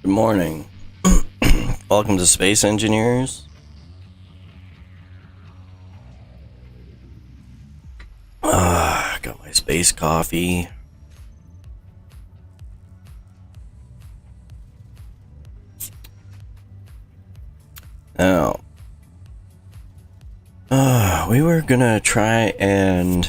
Good morning. Welcome to Space Engineers. Got my space coffee. Now, we were gonna try and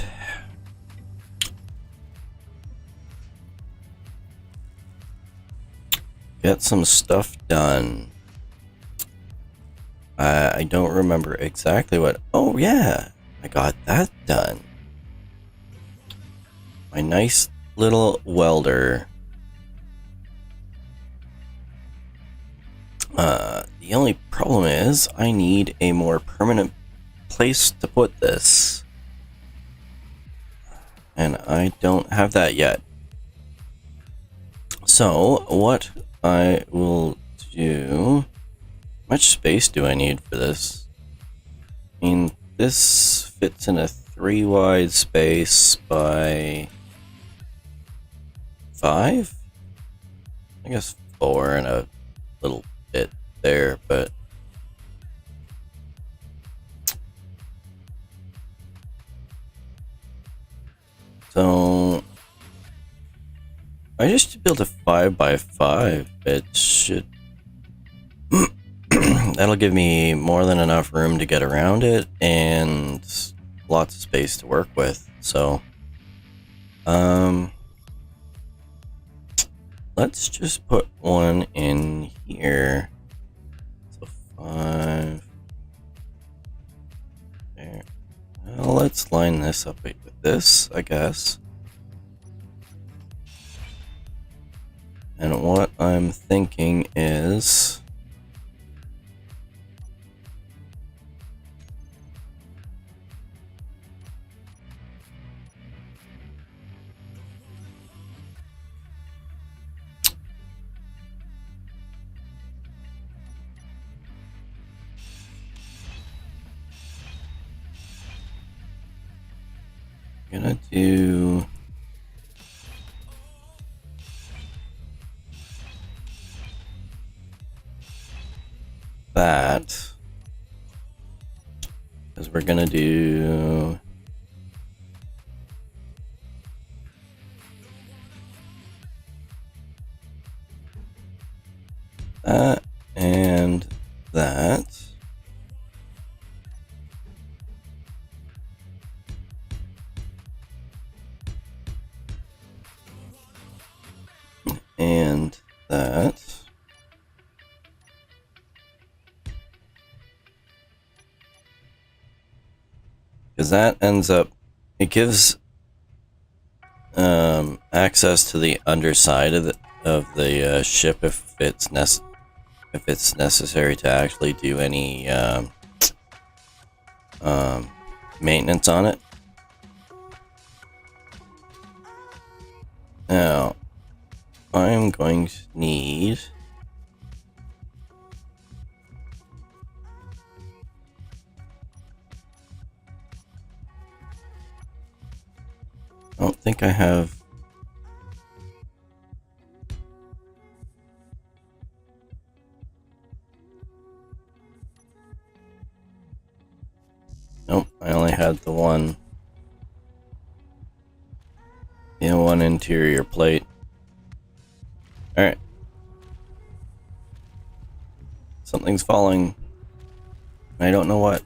get some stuff done. I don't remember exactly what. Oh yeah, I got that done. My nice little welder. The only problem is I need a more permanent place to put this. And I don't have that yet. So, what I will do... How much space do I need for this? I mean, this fits in a 3 wide space by 5? I guess 4 and a little bit there, but... So... I just built a 5 by 5. It should... That'll give me more than enough room to get around it and lots of space to work with. So, let's just put one in here. So 5 there. Well, let's line this up with this, I guess. And what I'm thinking is... gonna do that because we're gonna do that and that. And that. Because that ends up, it gives access to the underside of the ship if it's necessary to actually do any maintenance on it. Now, I'm going to need I don't think I have nope, I only had the one interior plate. Alright. Something's falling. I don't know what.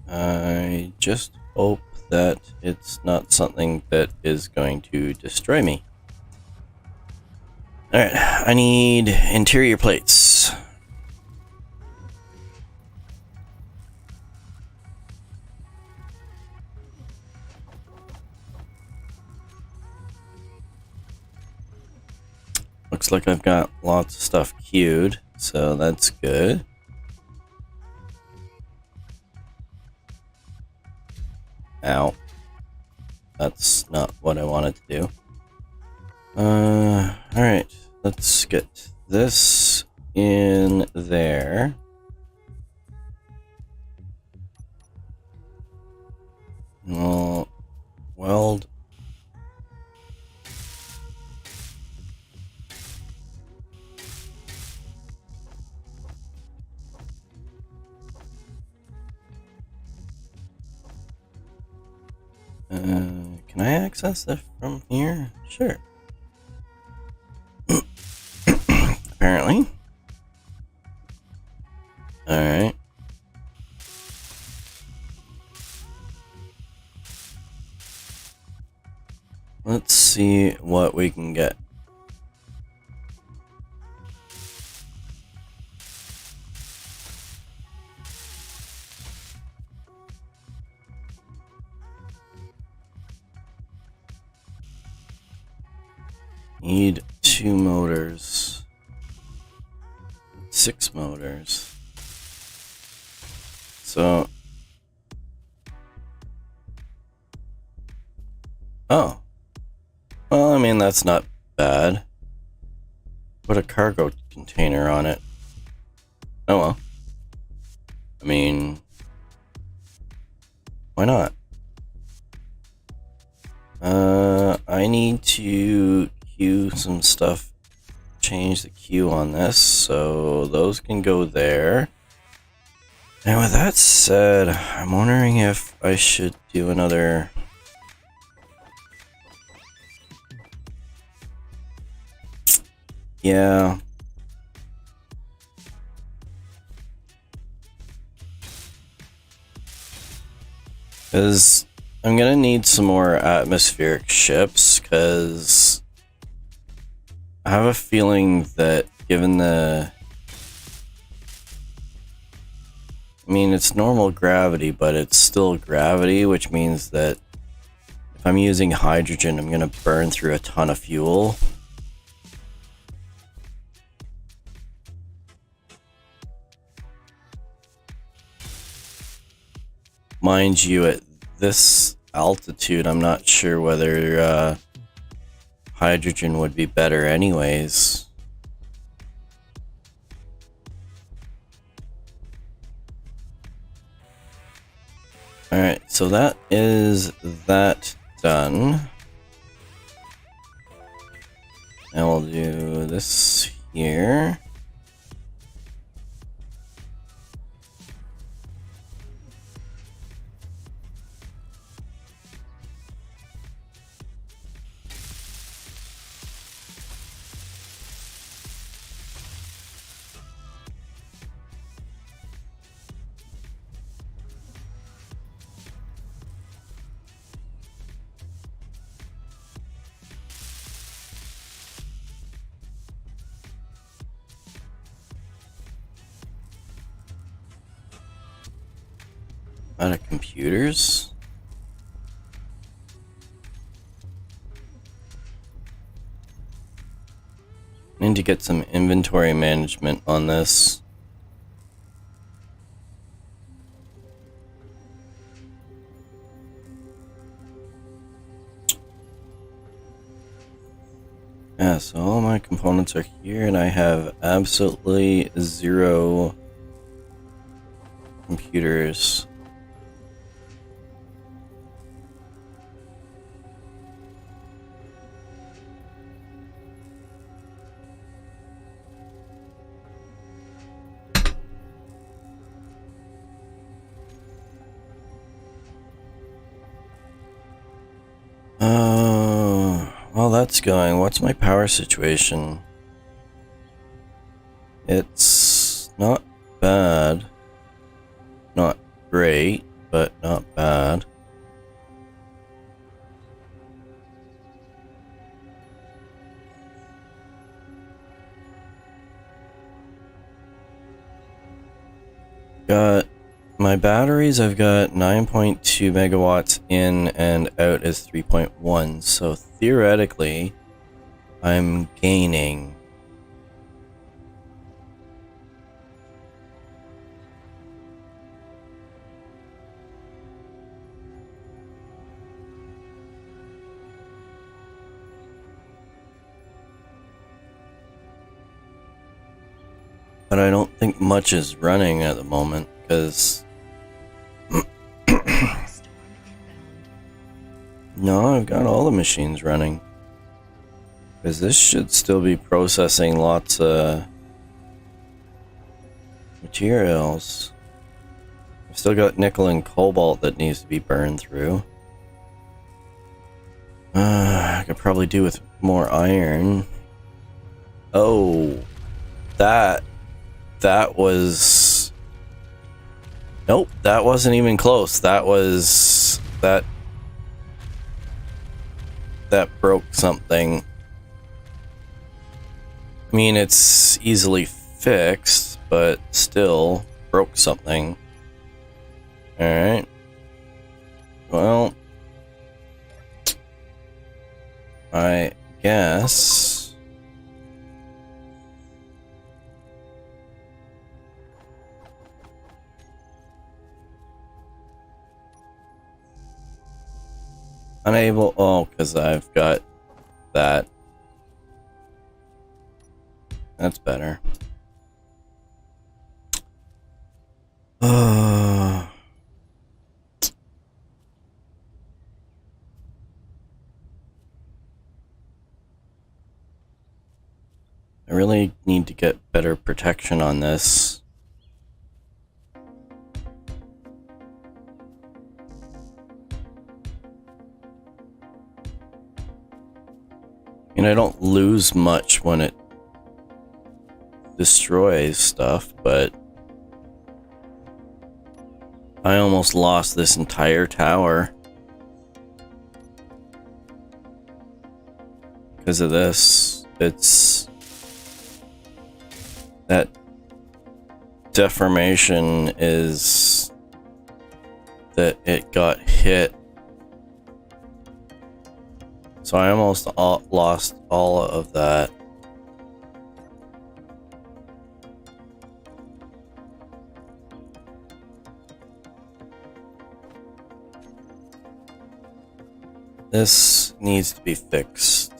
I just hope that it's not something that is going to destroy me. Alright, I need interior plates. Looks like I've got lots of stuff queued, so that's good. Ow. That's not what I wanted to do. Alright, let's get this in there. We'll weld Can I access it from here? Sure. Apparently. Alright. Let's see what we can get. Need 2 motors. 6 motors. So... Oh. Well, I mean, that's not bad. Put a cargo container on it. Oh well. I mean... Why not? I need to queue some stuff. Change the queue on this, so those can go there. And with that said, I'm wondering if I should do another... Yeah. Because I'm gonna need some more atmospheric ships, because I have a feeling that given the... I mean, it's normal gravity, but it's still gravity, which means that if I'm using hydrogen, I'm gonna burn through a ton of fuel. Mind you, at this altitude, I'm not sure whether hydrogen would be better anyways. Alright, so that is that done. And we'll do this here. Out of computers. Need to get some inventory management on this. Yeah, so all my components are here, and I have absolutely 0 computers. While that's going, what's my power situation? It's not bad. Not great, but not bad. Got my batteries, I've got 9.2 megawatts in and out is 3.1, so theoretically I'm gaining. But I don't think much is running at the moment, because... No, I've got all the machines running. Because this should still be processing lots of materials. I've still got nickel and cobalt that needs to be burned through. I could probably do with more iron. Oh, that was... Nope, that wasn't even close. That was... That broke something. I mean, it's easily fixed, but still broke something. Alright. Well, I guess unable. Oh, because I've got that. That's better. I really need to get better protection on this. And I don't lose much when it destroys stuff, but I almost lost this entire tower because of this. It's that deformation is that it got hit. So I almost lost all of that. This needs to be fixed.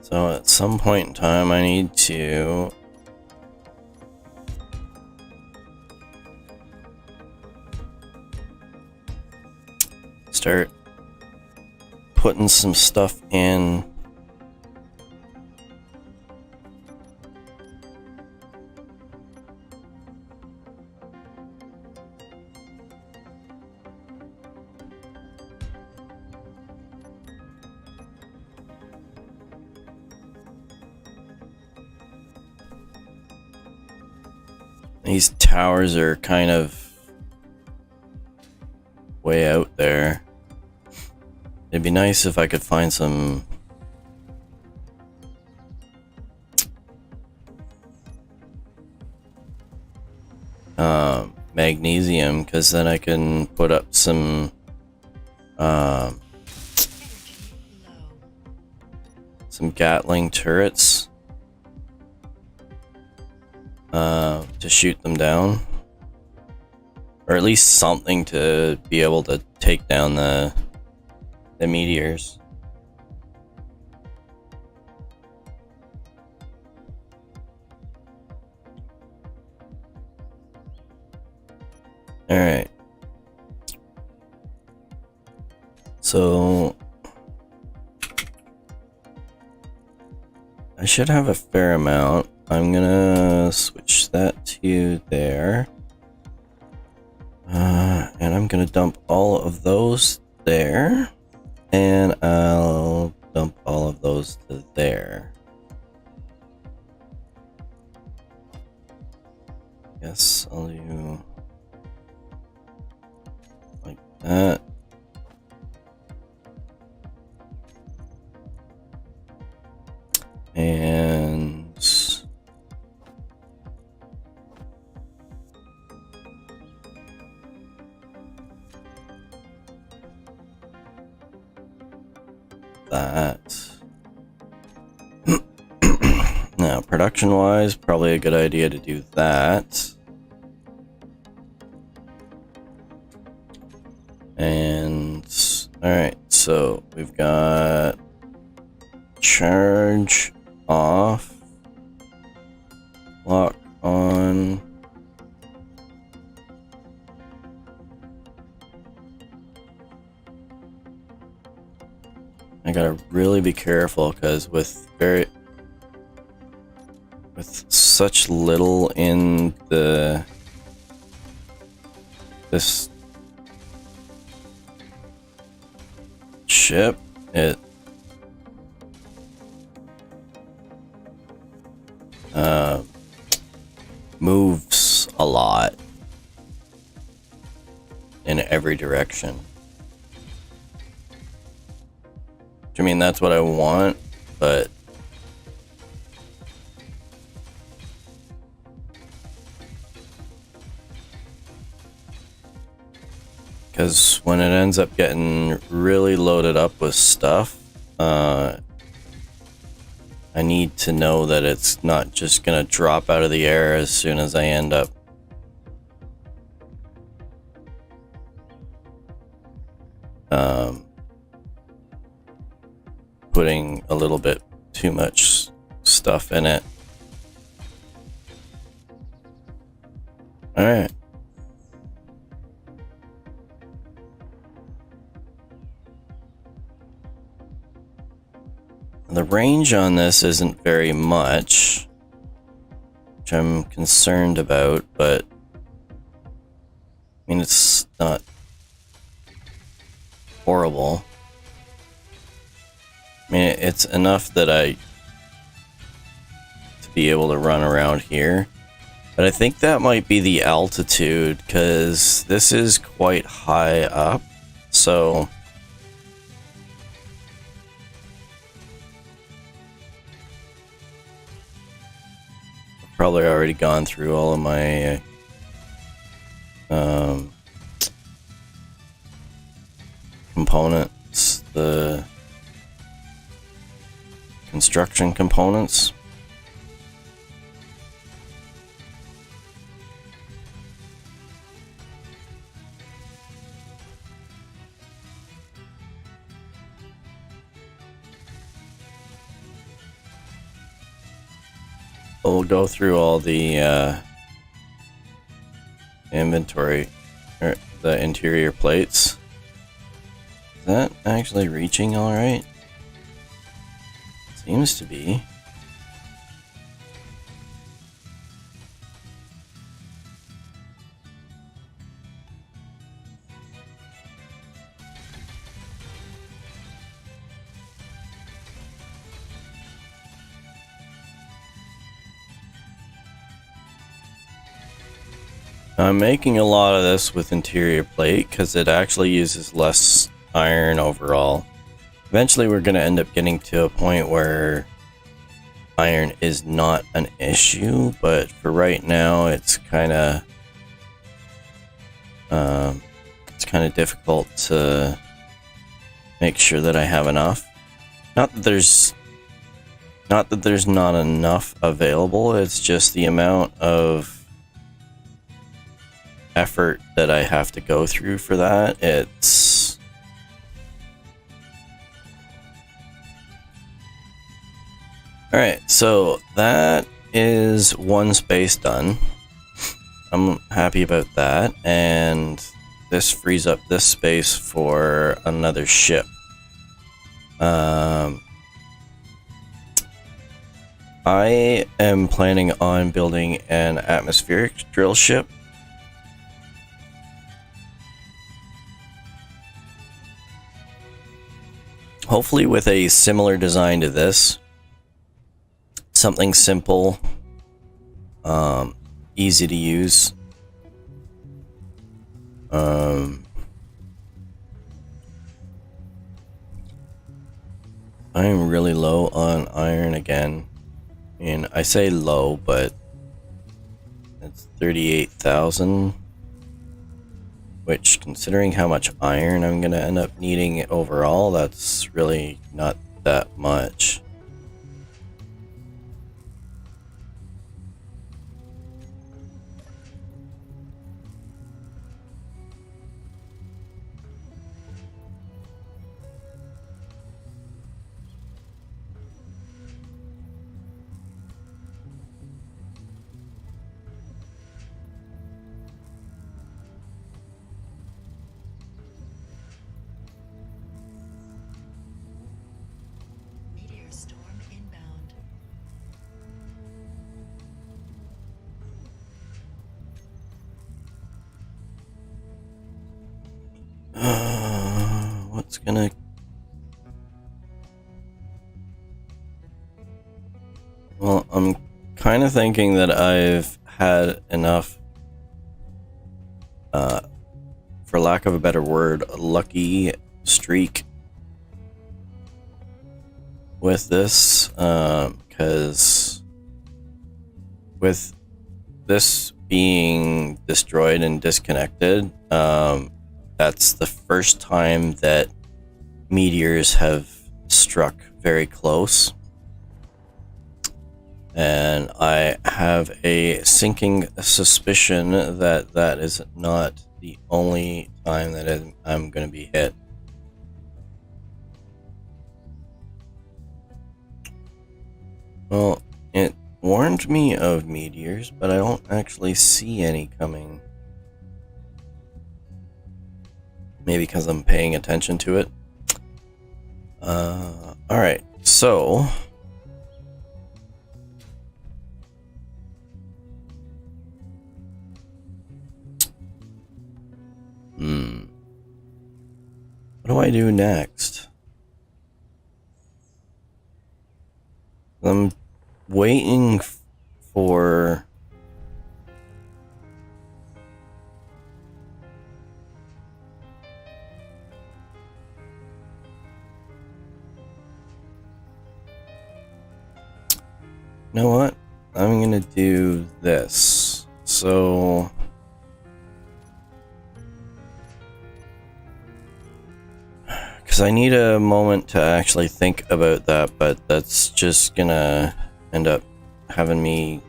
So at some point in time I need to start putting some stuff in. These towers are kind of way out there. It'd be nice if I could find some magnesium, because then I can put up some Gatling turrets to shoot them down, or at least something to be able to take down the meteors. All right. So I should have a fair amount. I'm gonna switch that to there. And I'm gonna dump all of those there. And I'll dump all of those to there. Yes, I'll do like that. And that. Now, production-wise, probably a good idea to do that. And alright, so we've got charge off, lock on. I gotta really be careful, because with such little in this ship, it moves a lot in every direction. I mean, that's what I want, but because when it ends up getting really loaded up with stuff, I need to know that it's not just gonna drop out of the air as soon as I end up putting a little bit too much stuff in it. Alright. The range on this isn't very much, which I'm concerned about, but I mean, it's not horrible. I mean, it's enough that to be able to run around here. But I think that might be the altitude, because this is quite high up, so I've probably already gone through all of my components, the construction components. We'll go through all the inventory, or the interior plates. Is that actually reaching all right? Seems to be. I'm making a lot of this with interior plate because it actually uses less iron overall. Eventually we're going to end up getting to a point where iron is not an issue, but for right now it's kind of difficult to make sure that I have enough. Not that there's not enough available, it's just the amount of effort that I have to go through for that. It's alright, so that is one space done. I'm happy about that, and this frees up this space for another ship. I am planning on building an atmospheric drill ship. Hopefully with a similar design to this. Something simple, easy to use. I'm really low on iron again. And I say low, but it's 38,000. Which, considering how much iron I'm going to end up needing overall, that's really not that much. What's gonna Well, I'm kind of thinking that I've had enough, for lack of a better word, a lucky streak with this, because with this being destroyed and disconnected, that's the first time that meteors have struck very close. And I have a sinking suspicion that that is not the only time that I'm going to be hit. Well, it warned me of meteors, but I don't actually see any coming. Maybe because I'm paying attention to it. Alright, so... What do I do next? I'm waiting for... You know what? I'm gonna do this. So... Because I need a moment to actually think about that, but that's just gonna end up having me...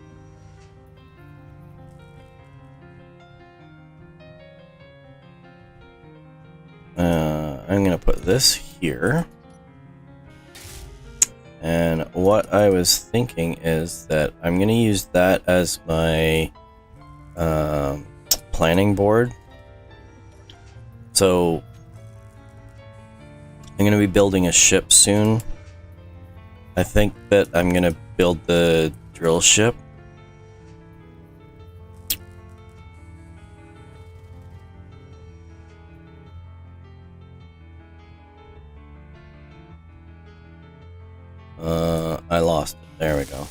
I'm gonna put this here. And what I was thinking is that I'm gonna use that as my planning board. So I'm gonna be building a ship soon. I think that I'm gonna build the drill ship. I lost it. There we go.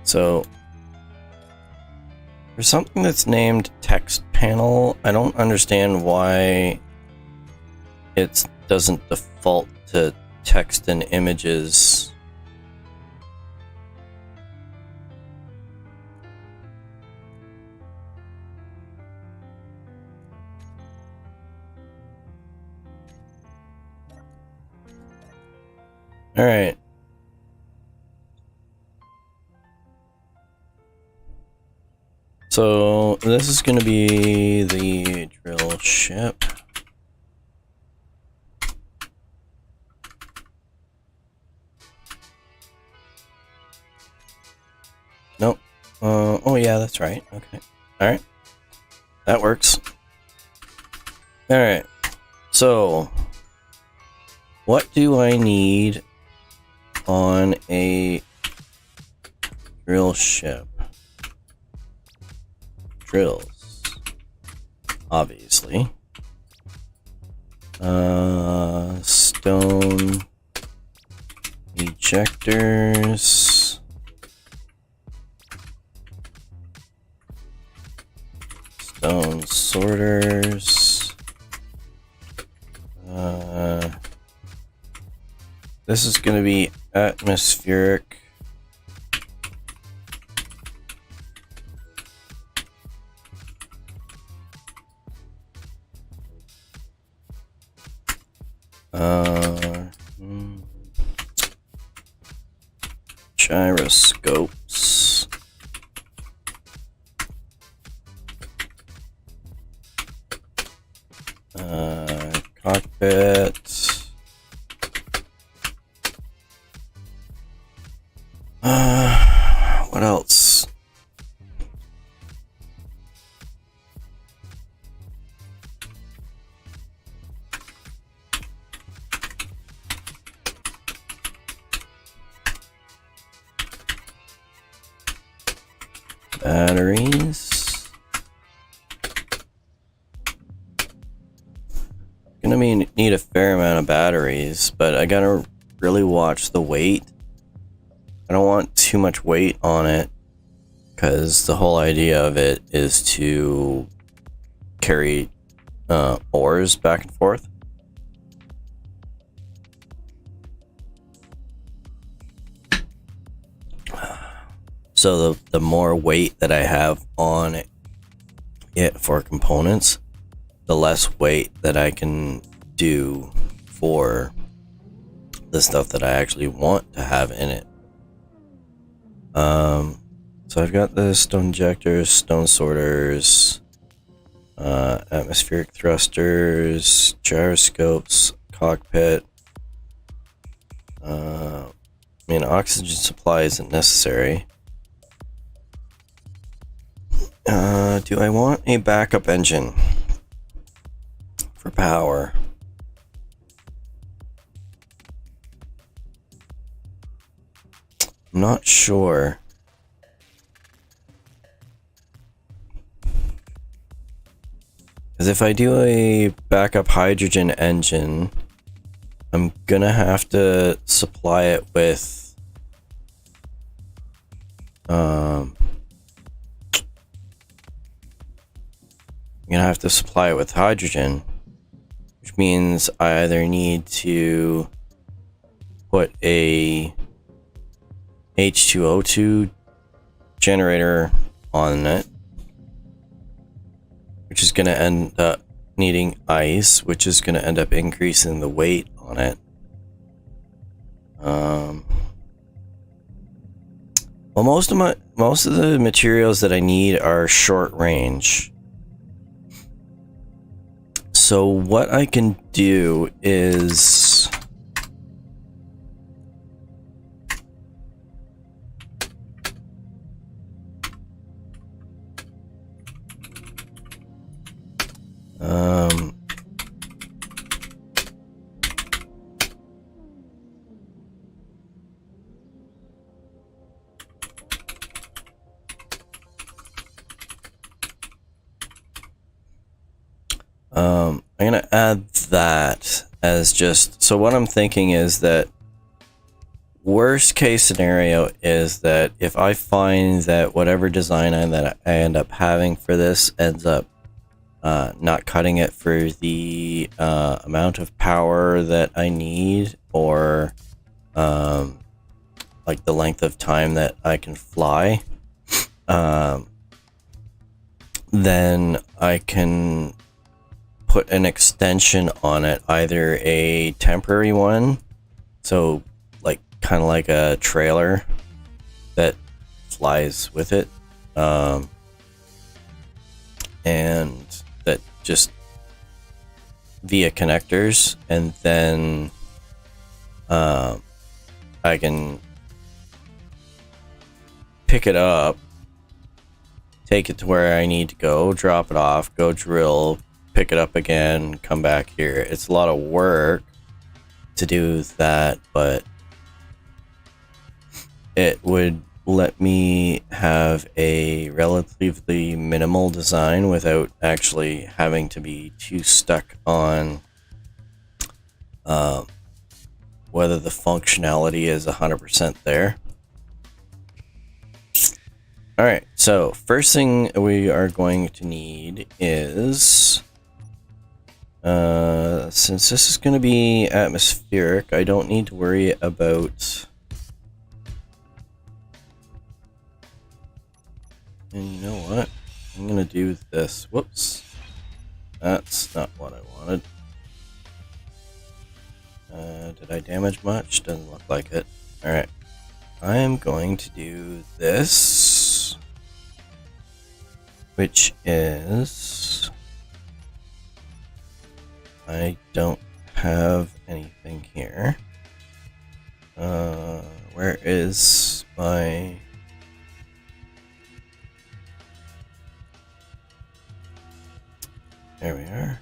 So, for something that's named text panel, I don't understand why it doesn't default to text and images. All right. So this is going to be the drill ship. Nope. Oh yeah, that's right. Okay. All right. That works. All right. So what do I need on a drill ship? Drills, obviously. Stone ejectors. Stone sorters. This is going to be atmospheric. Gyroscopes. Cockpit. What else? Batteries. Gonna need a fair amount of batteries, but I gotta really watch the weight I don't want too much weight on it, because the whole idea of it is to carry ores back and forth. So the more weight that I have on it for components, the less weight that I can do for the stuff that I actually want to have in it. So I've got the stone injectors, stone sorters, atmospheric thrusters, gyroscopes, cockpit. I mean, oxygen supply isn't necessary. Do I want a backup engine for power? I'm not sure. Because if I do a backup hydrogen engine, I'm gonna have to supply it with hydrogen, which means I either need to put a H2O2 generator on it, which is going to end up needing ice, which is going to end up increasing the weight on it. Well, most of the materials that I need are short range. So what I can do is I'm gonna add that as just, so what I'm thinking is that worst case scenario is that if I find that whatever design that I end up having for this ends up not cutting it for the amount of power that I need, or like the length of time that I can fly, then I can put an extension on it, either a temporary one, so like kind of like a trailer that flies with it, and that just via connectors, and then I can pick it up, take it to where I need to go, drop it off, go drill, pick it up again, come back here. It's a lot of work to do that, but it would let me have a relatively minimal design without actually having to be too stuck on whether the functionality is 100% there. Alright, so first thing we are going to need is, since this is going to be atmospheric, I don't need to worry about, and you know what, I'm going to do this. Whoops, that's not what I wanted. Did I damage much? Doesn't look like it. Alright, I am going to do this, which is, I don't have anything here. Where is my... There we are.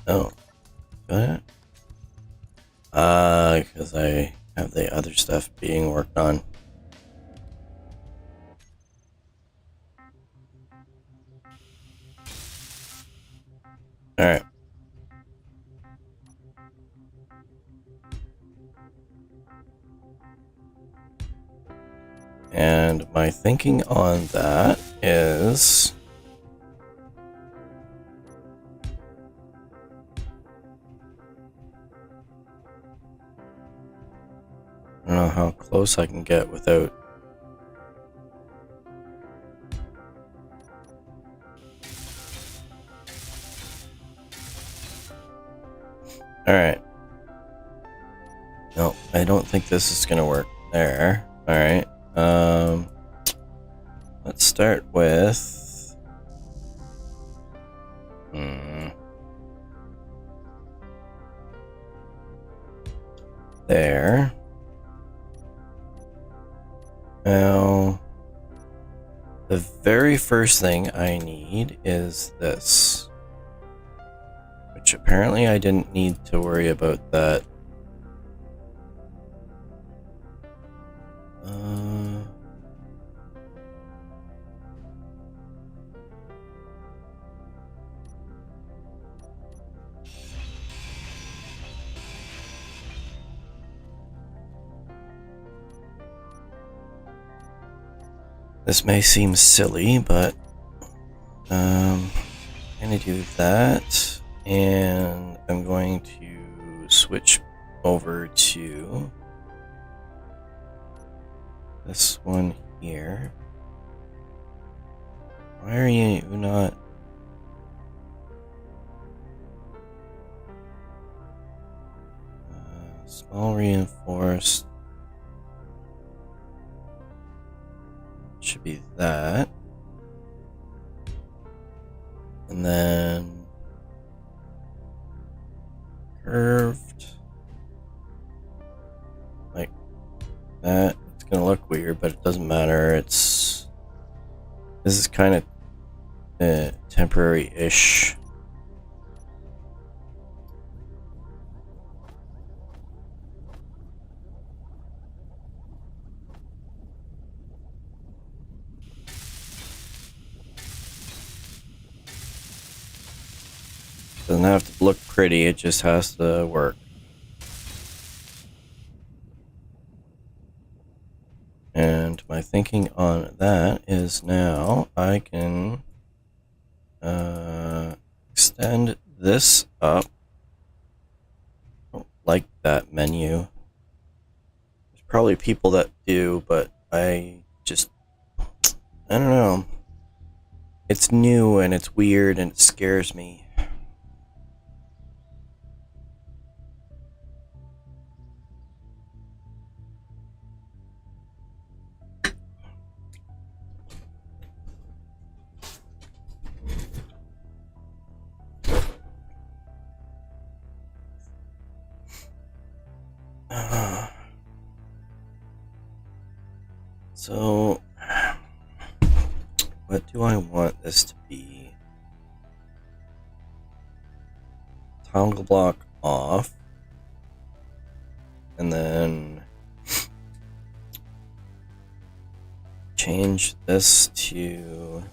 Oh, got it? Because I have the other stuff being worked on. Alright. And my thinking on that is... I don't know how close I can get without... Alright. No, I don't think this is gonna work there. Alright. Let's start with... There. Now, the very first thing I need is this. Which apparently I didn't need to worry about that. This may seem silly, but I'm gonna do that, and I'm going to switch over to this one here. Why are you not? Small reinforced. Should be that. And then curved like that. It's gonna look weird, but it doesn't matter. This is kind of temporary-ish. Doesn't have to look pretty, it just has to work. And my thinking on that is now I can extend this up. I don't like that menu. There's probably people that do, but I don't know. It's new and it's weird and it scares me. So, what do I want this to be? Toggle block off, and then change this to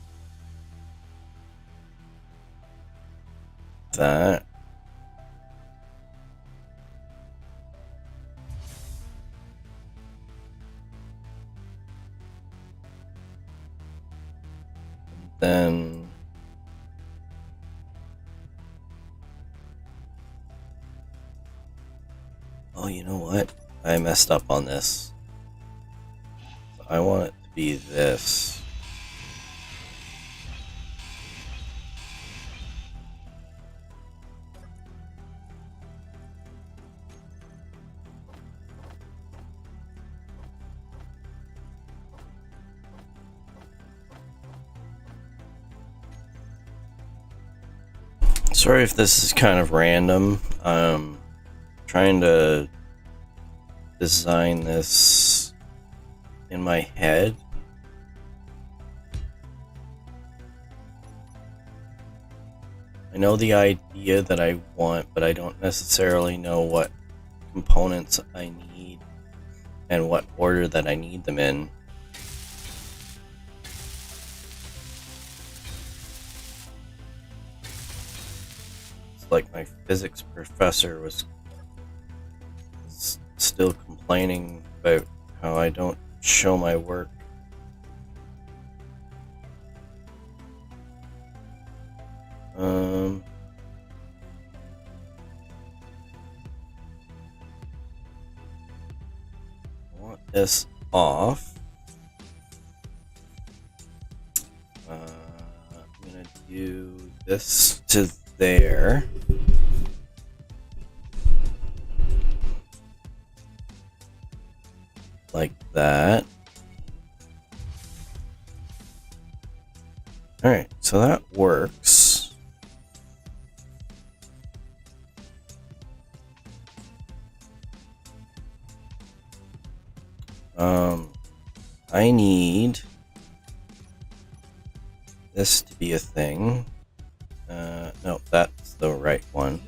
that. Then oh, you know what? I messed up on this. So I want it to be this. Sorry if this is kind of random. I'm trying to design this in my head. I know the idea that I want, but I don't necessarily know what components I need and what order that I need them in. It's like my physics professor was still complaining about how I don't show my work. I want this off. I'm gonna do this to there. Like that. Alright, so that works. I need this to be a thing. No, that's the right one.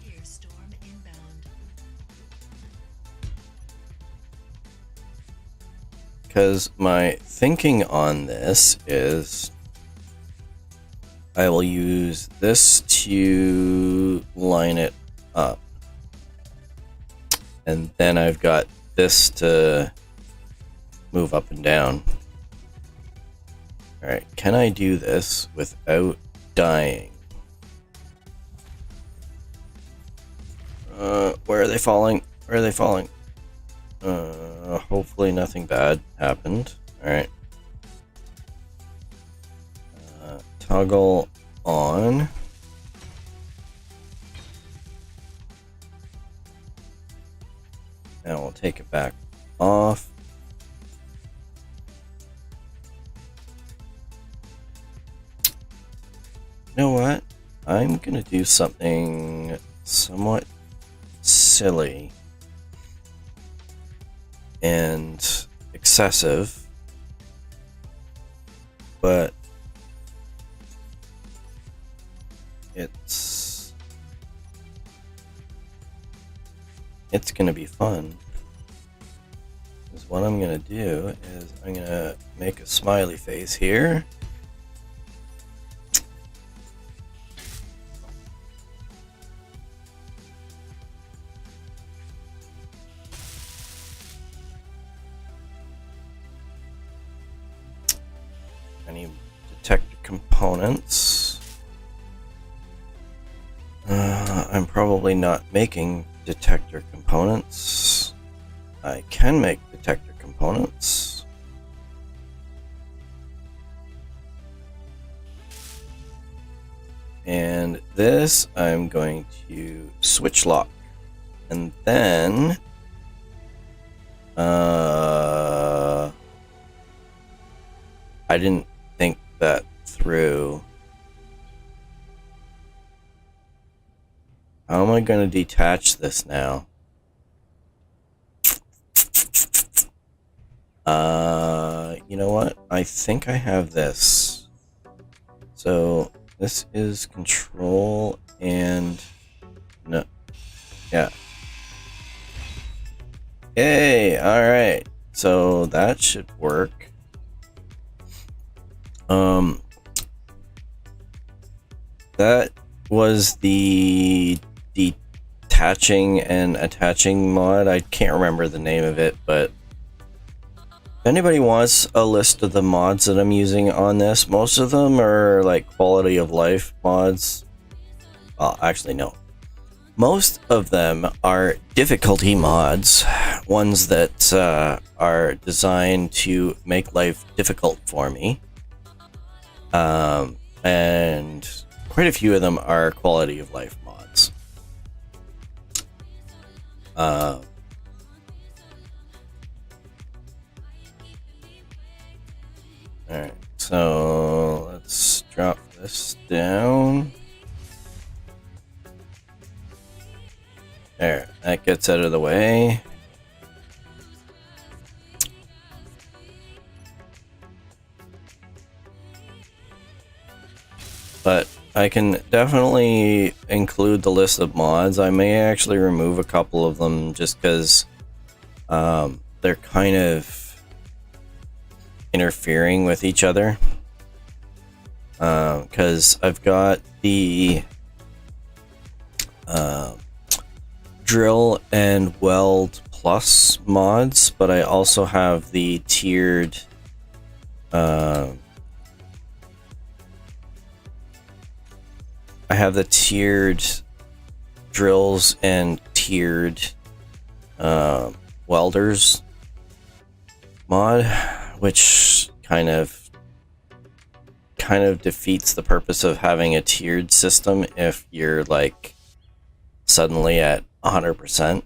Because my thinking on this is I will use this to line it up. And then I've got this to move up and down. Alright, can I do this without dying? Where are they falling? Where are they falling? Hopefully nothing bad happened. Alright. Toggle on. Now we'll take it back off. You know what? I'm gonna do something somewhat silly and excessive, but it's gonna be fun. Because what I'm gonna do is I'm gonna make a smiley face here. I need detector components. I'm probably not making detector components. I can make detector components. And this I'm going to switch lock. And then I didn't think that through. How am I going to detach this now? You know what? I think I have this. So this is control and no, yeah. Yay! All right. So that should work. That was the detaching and attaching mod. I can't remember the name of it, but if anybody wants a list of the mods that I'm using on this, most of them are like quality of life mods. Well, actually, no. Most of them are difficulty mods, ones that are designed to make life difficult for me. And quite a few of them are quality of life mods. Alright, so let's drop this down. There, that gets out of the way. But I can definitely include the list of mods. I may actually remove a couple of them just because they're kind of interfering with each other. Because I've got the drill and weld plus mods, but I also have the tiered I have the tiered drills and tiered welders mod, which kind of defeats the purpose of having a tiered system if you're like suddenly at 100%.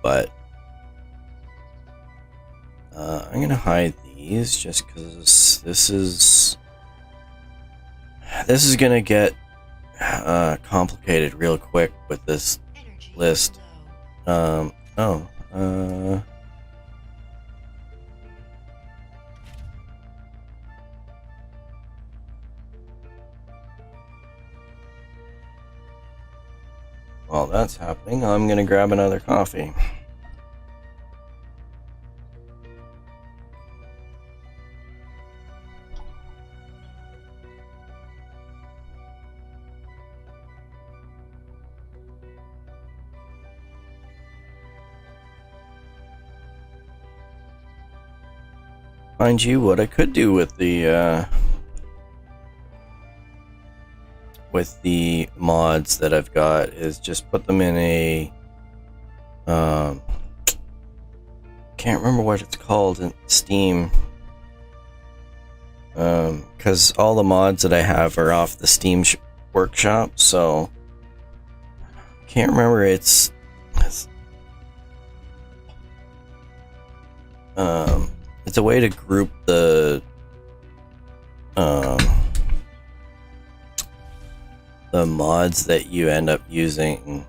But I'm gonna hide these just because this is gonna get complicated real quick with this list. While that's happening, I'm gonna grab another coffee. Mind you, what I could do with the mods that I've got is just put them in a can't remember what it's called in Steam, because all the mods that I have are off the Steam workshop, so can't remember. It's a way to group the mods that you end up using,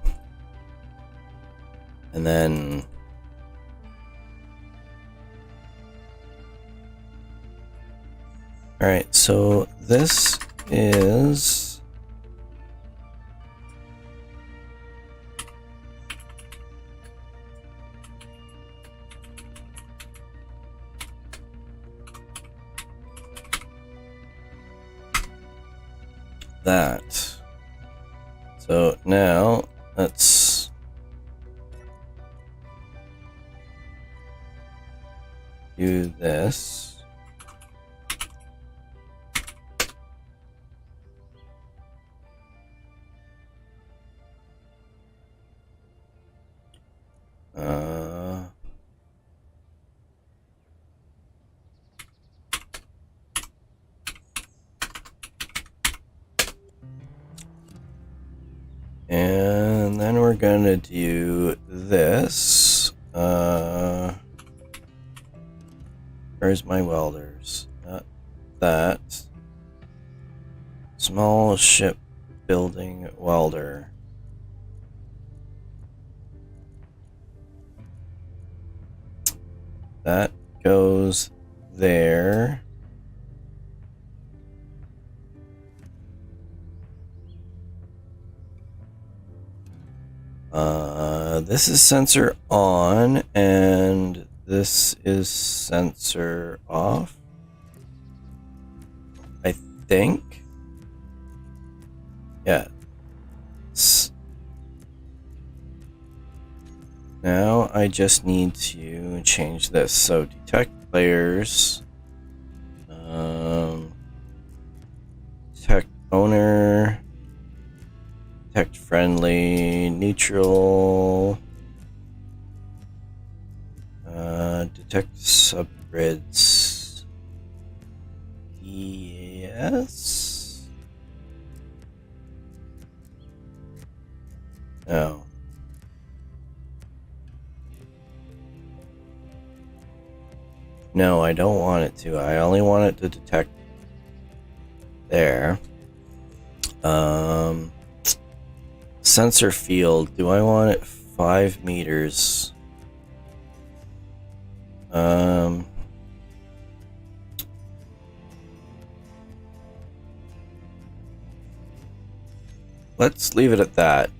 and then alright, so this is that. So now let's do this. And then we're gonna do this. Where's my welders? Not that. Small ship building welder. That goes there. This is sensor on, and this is sensor off, I think. Yeah. Now I just need to change this. So detect players, detect owner, detect friendly, neutral, detect subgrids. Yes. No. No, I don't want it to. I only want it to detect there. Sensor field. Do I want it 5 meters? let's leave it at that.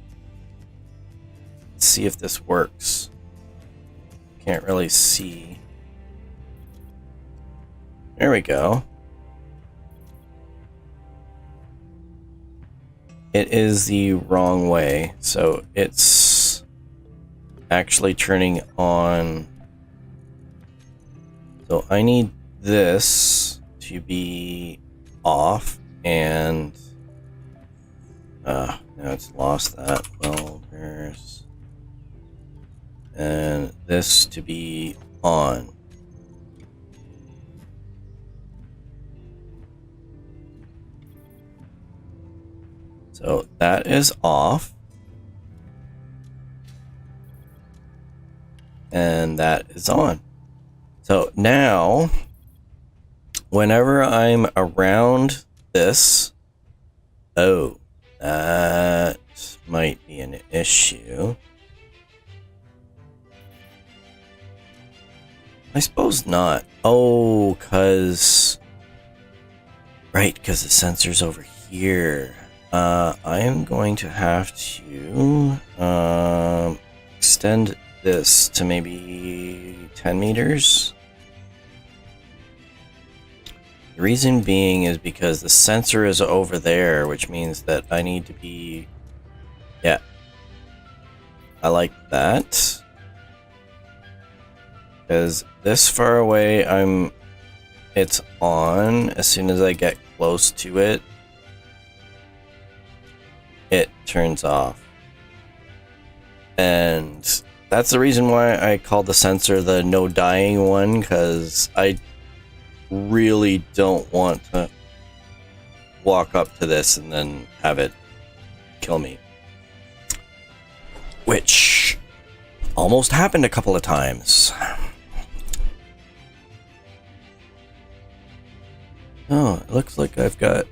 Let's see if this works. Can't really see. There we go. It is the wrong way, so it's actually turning on. So I need this to be off, and now it's lost that. Welders. And this to be on. So that is off. And that is on. So now, whenever I'm around this, oh, that might be an issue. I suppose not. Oh, right, because the sensor's over here. I am going to have to extend this to maybe 10 meters. The reason being is because the sensor is over there, which means that I need to be... Yeah. I like that. Because this far away, it's on. As soon as I get close to it, it turns off. And that's the reason why I call the sensor the no dying one, because I really don't want to walk up to this and then have it kill me. Which almost happened a couple of times. Oh, it looks like I've got...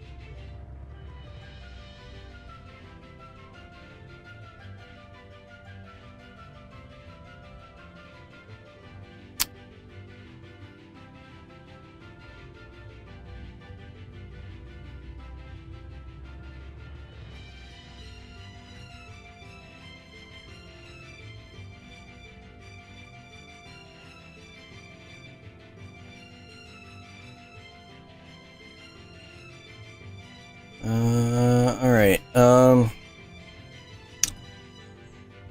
Alright,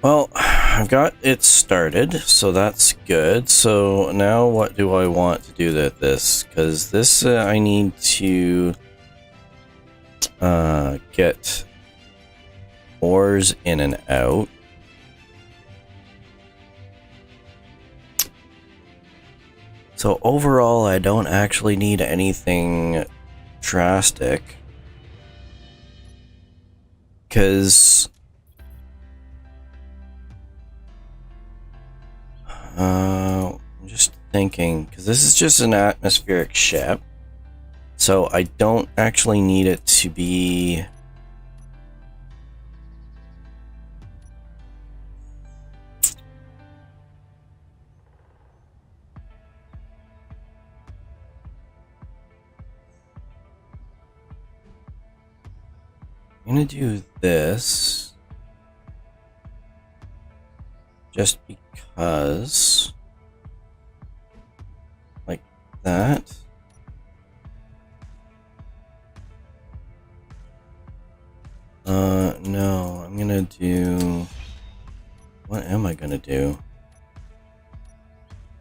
well, I've got it started, so that's good. So now what do I want to do with this? Because this, I need to get ores in and out. So overall, I don't actually need anything drastic. Because I'm just thinking, because this is just an atmospheric ship, so I don't actually need it to be I'm gonna do this just because, like that. No, I'm gonna do, what am I gonna do?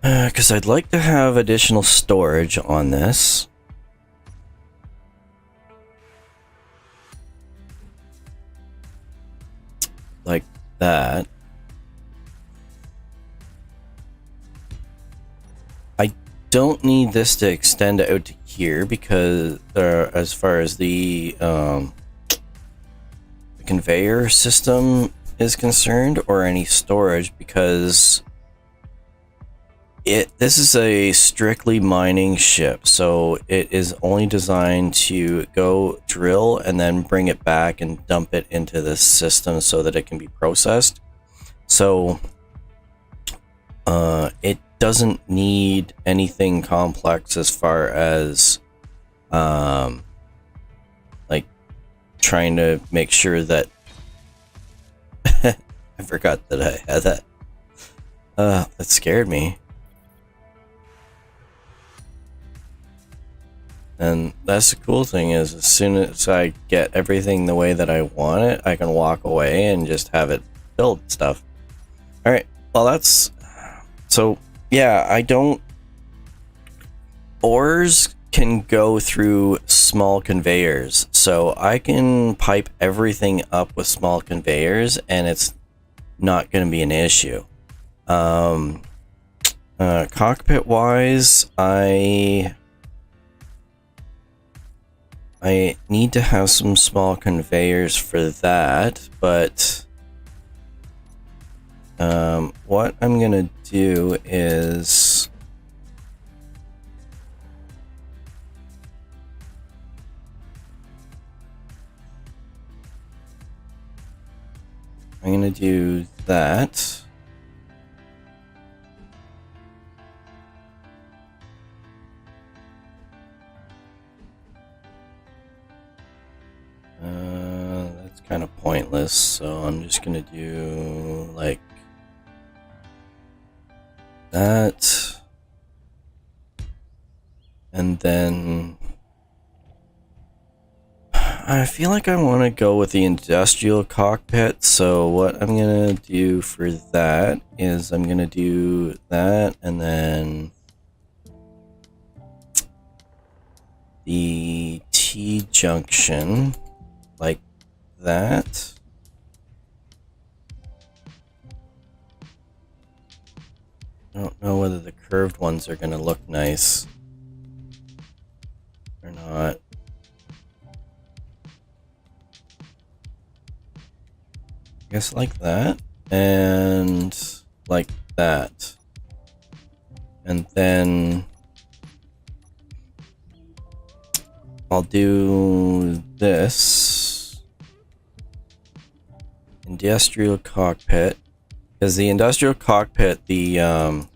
Because I'd like to have additional storage on this. Like that. I don't need this to extend out to here because as far as the conveyor system is concerned, or any storage, because this is a strictly mining ship, so it is only designed to go drill and then bring it back and dump it into this system so that it can be processed. So it doesn't need anything complex as far as like trying to make sure that I forgot that I had that. That scared me. And that's the cool thing is, as soon as I get everything the way that I want it, I can walk away and just have it build stuff. Alright, well that's... So, yeah, I don't... Ores can go through small conveyors, so I can pipe everything up with small conveyors, and it's not going to be an issue. Cockpit-wise, I need to have some small conveyors for that, but what I'm gonna do is I'm gonna do that. That's kind of pointless, so I'm just gonna do like that, and then I feel like I want to go with the industrial cockpit, so what I'm gonna do for that is I'm gonna do that, and then the T-junction like that. I don't know whether the curved ones are going to look nice or not. I guess like that, and like that. And then I'll do this industrial cockpit, because the industrial cockpit, the oh,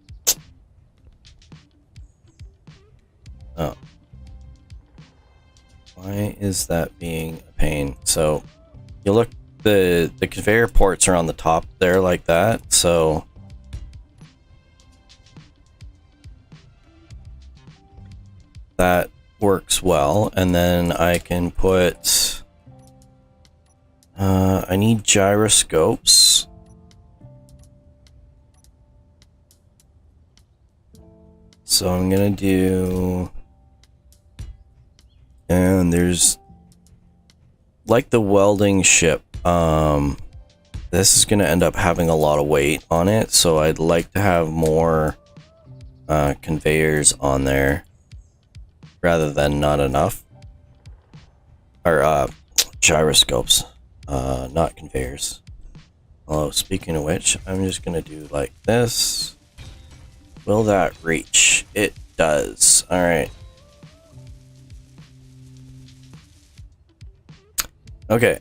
why is that being a pain? So you look, the conveyor ports are on the top there like that, so that works well. And then I can put I need gyroscopes, so I'm gonna do, and there's like the welding ship, this is gonna end up having a lot of weight on it, so I'd like to have more conveyors on there rather than not enough, or gyroscopes, not conveyors. Oh, speaking of which, I'm just gonna do like this. Will that reach? It does. All right. Okay.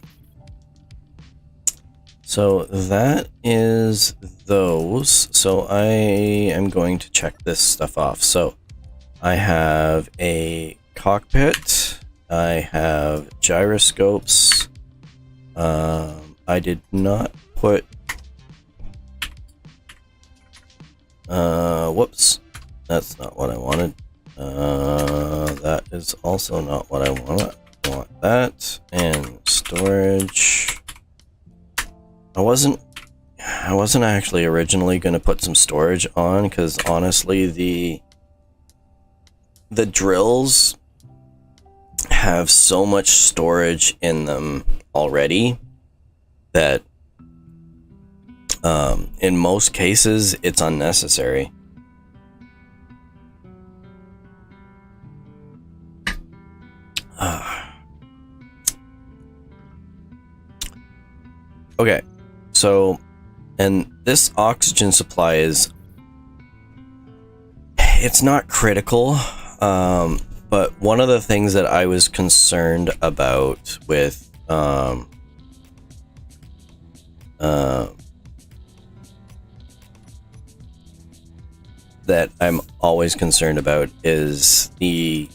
So that is those. So I am going to check this stuff off. So I have a cockpit. I have gyroscopes. I did not put... whoops. That's not what I wanted. That is also not what I want. I want that. And storage. I wasn't actually originally going to put some storage on, because honestly the drills have so much storage in them already that in most cases it's unnecessary. Okay, so, and this oxygen supply is, it's not critical, but one of the things that I was concerned about with that I'm always concerned about is the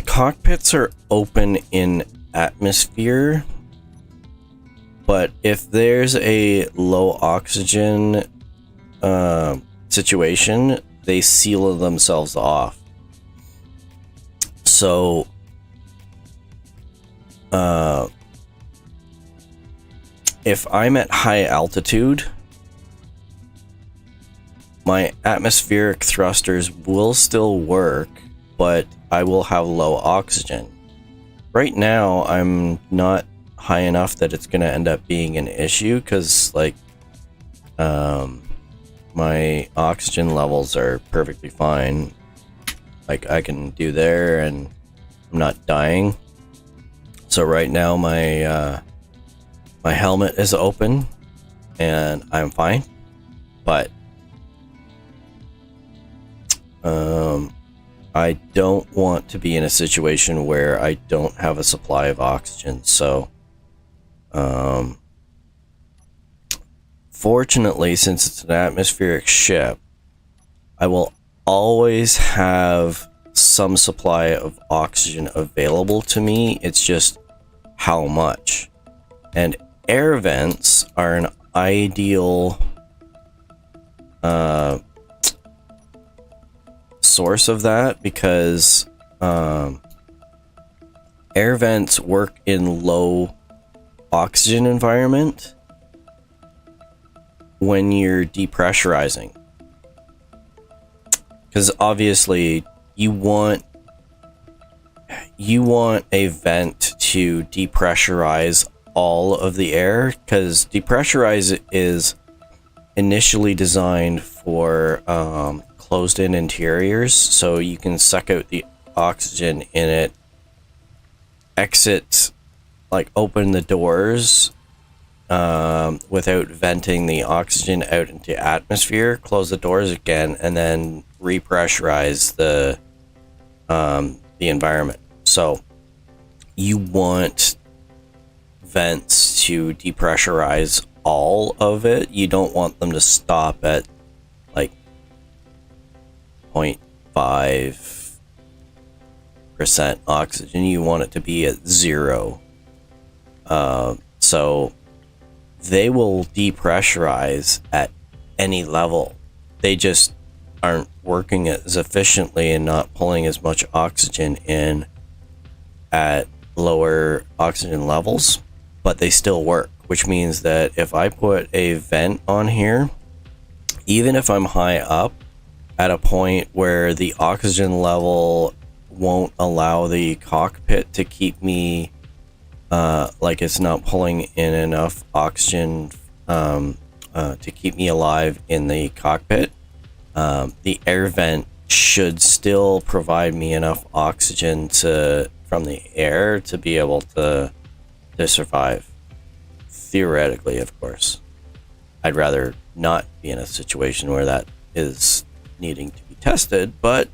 cockpits are open in atmosphere, But if there's a low oxygen situation, they seal themselves off. So if I'm at high altitude, my atmospheric thrusters will still work, but I will have low oxygen. Right now, I'm not high enough that it's going to end up being an issue, because like my oxygen levels are perfectly fine. Like I can do there and I'm not dying. So right now my my helmet is open and I'm fine, but I don't want to be in a situation where I don't have a supply of oxygen. So fortunately, since it's an atmospheric ship, I will always have some supply of oxygen available to me. It's just how much. And air vents are an ideal source of that, because air vents work in low oxygen environment when you're depressurizing, because obviously you want a vent to depressurize all of the air, because depressurize is initially designed for closed-in interiors, so you can suck out the oxygen in it, exit, like open the doors without venting the oxygen out into atmosphere, close the doors again, and then repressurize the environment. So you want vents to depressurize all of it. You don't want them to stop at like 0.5% oxygen. You want it to be at 0. So they will depressurize at any level. They just aren't working as efficiently and not pulling as much oxygen in at lower oxygen levels, but they still work, which means that if I put a vent on here, even if I'm high up at a point where the oxygen level won't allow the cockpit to keep me like it's not pulling in enough oxygen to keep me alive in the cockpit, the air vent should still provide me enough oxygen from the air to be able to survive. Theoretically, of course. I'd rather not be in a situation where that is needing to be tested, but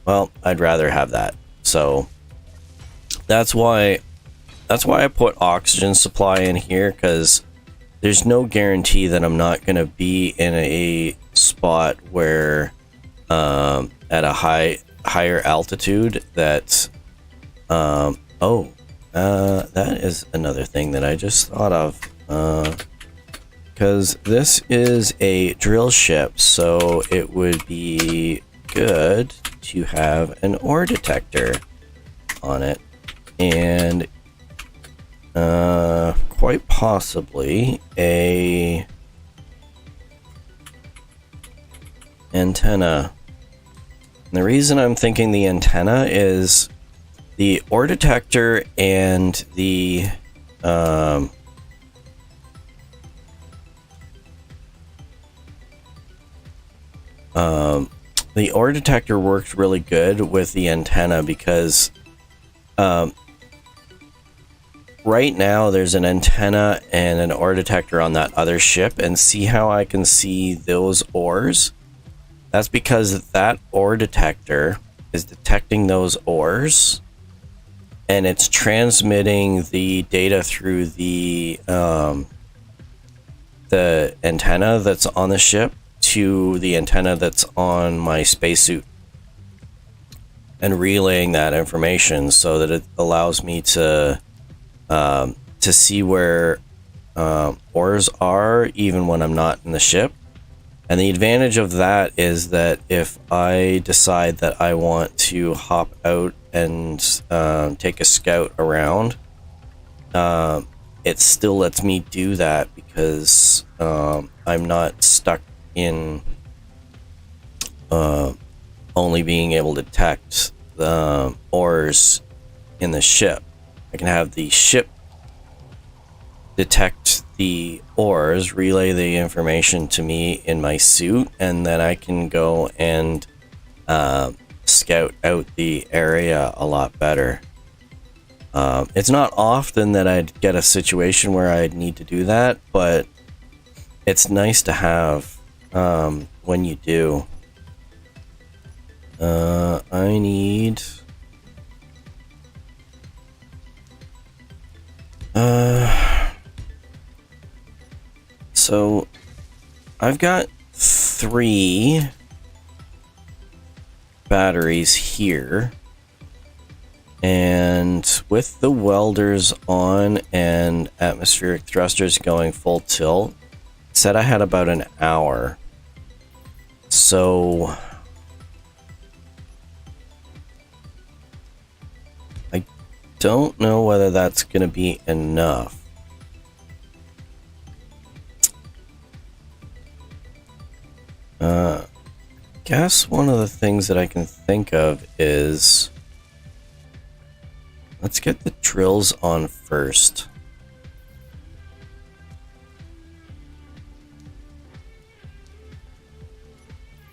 well, I'd rather have that. So that's why I put oxygen supply in here, because there's no guarantee that I'm not going to be in a spot where at a higher altitude that that is another thing that I just thought of, because this is a drill ship, so it would be good to have an ore detector on it, and quite possibly a antenna. And the reason I'm thinking the antenna is the ore detector and the ore detector worked really good with the antenna, because right now there's an antenna and an ore detector on that other ship, and see how I can see those ores? That's because that ore detector is detecting those ores, and it's transmitting the data through the antenna that's on the ship to the antenna that's on my spacesuit, and relaying that information so that it allows me to to see where ores are even when I'm not in the ship. And the advantage of that is that if I decide that I want to hop out and take a scout around, it still lets me do that because I'm not stuck in only being able to detect the ores in the ship. I can have the ship detect the ores, relay the information to me in my suit, and then I can go and scout out the area a lot better. It's not often that I'd get a situation where I'd need to do that, but it's nice to have when you do. I need... So, I've got 3 batteries here. And with the welders on and atmospheric thrusters going full tilt, it said I had about an hour. So... I don't know whether that's going to be enough. Guess one of the things that I can think of is... Let's get the drills on first.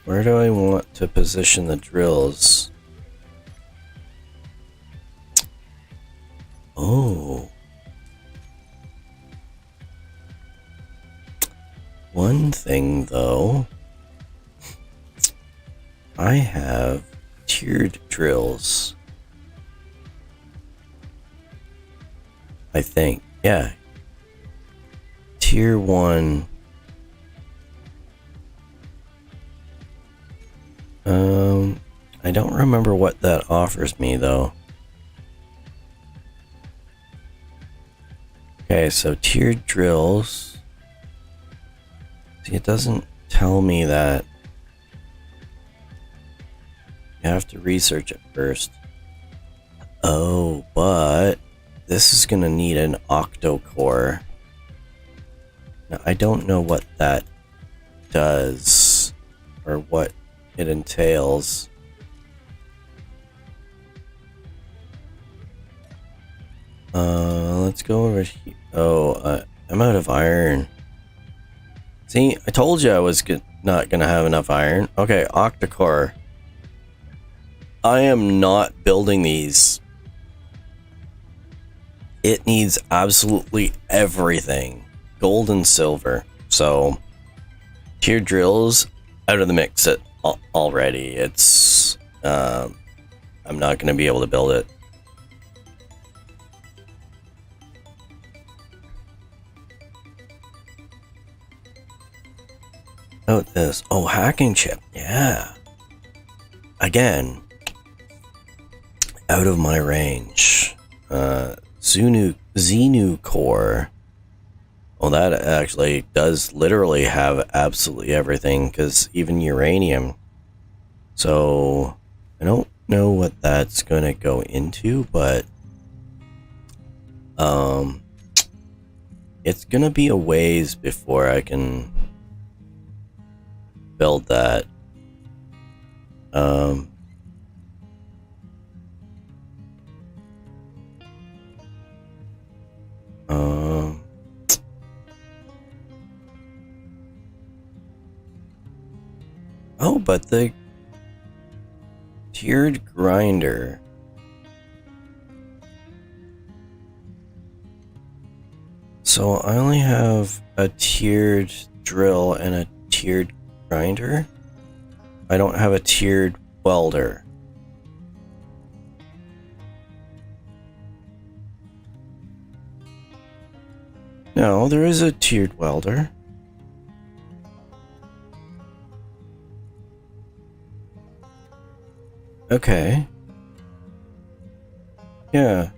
Where do I want to position the drills? Oh. One thing though, I have tiered drills. I think, yeah. Tier 1. I don't remember what that offers me though. Okay, so tiered drills. See, it doesn't tell me that. You have to research it first. Oh, but this is gonna need an octo-core. Now, I don't know what that does or what it entails. Let's go over here. Oh, I'm out of iron. See, I told you I was not gonna have enough iron. Okay, octo-core. I am not building these. It needs absolutely everything. Gold and silver. So, tier drills out of the mix already. It's, I'm not going to be able to build it. Oh, this. Oh, hacking chip. Yeah. Again, out of my range. Xenu core. Well, that actually does literally have absolutely everything, because even uranium. So, I don't know what that's going to go into, but it's going to be a ways before I can build that. Oh, but the tiered grinder. So I only have a tiered drill and a tiered grinder. I don't have a tiered welder. No, there is a tiered welder. Okay. Yeah.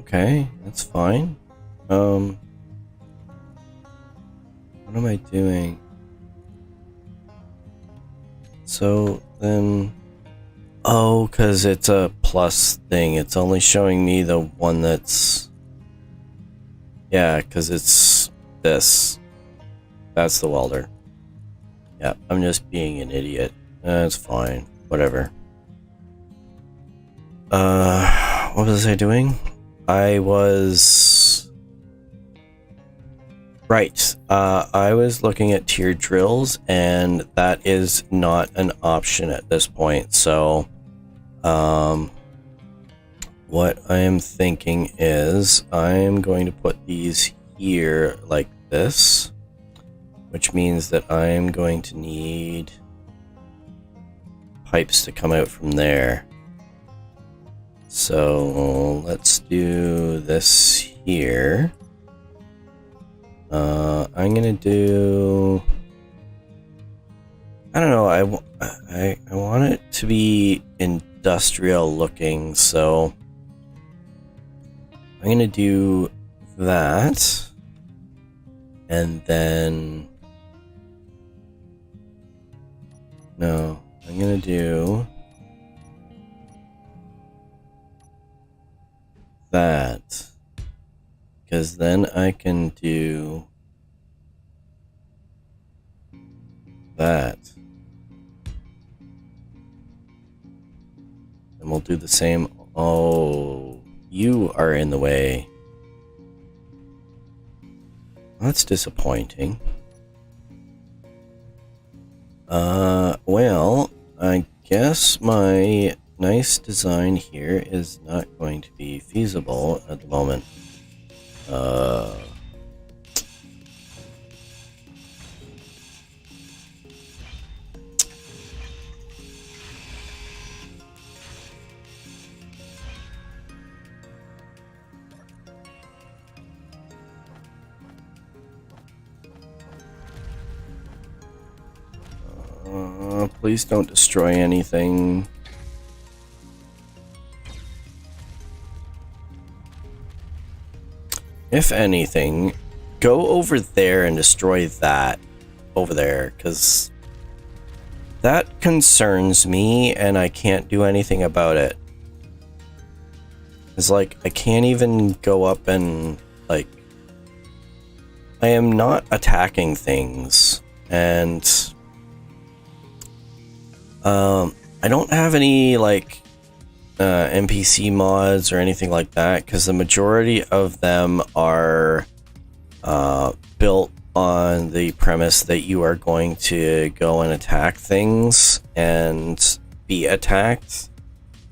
Okay, that's fine. What am I doing? So then, oh, because it's a plus thing. It's only showing me the one that's, yeah, because it's this. That's the welder. Yeah, I'm just being an idiot. That's fine. Whatever. What was I doing? I was... Right. I was looking at tier drills, and that is not an option at this point. So, what I am thinking is I am going to put these here like this, which means that I am going to need pipes to come out from there. So let's do this here. I'm gonna do, I don't know, I want it to be industrial looking, so I'm gonna do that, and then no, I'm gonna do that, because then I can do that, and we'll do the same. Oh, you are in the way. That's disappointing. Well, I guess my nice design here is not going to be feasible at the moment. Please don't destroy anything. If anything, go over there and destroy that over there, because that concerns me and I can't do anything about it. It's like, I can't even go up and, like, I am not attacking things, and I don't have any, like, NPC mods or anything like that, because the majority of them are built on the premise that you are going to go and attack things and be attacked,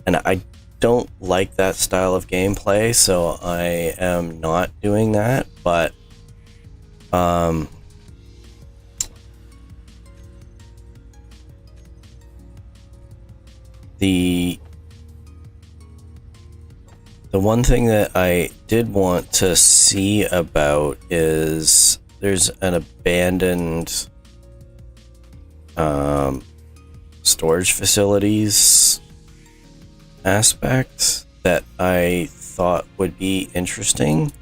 and I don't like that style of gameplay, so I am not doing that. But the one thing that I did want to see about is there's an abandoned storage facilities aspect that I thought would be interesting,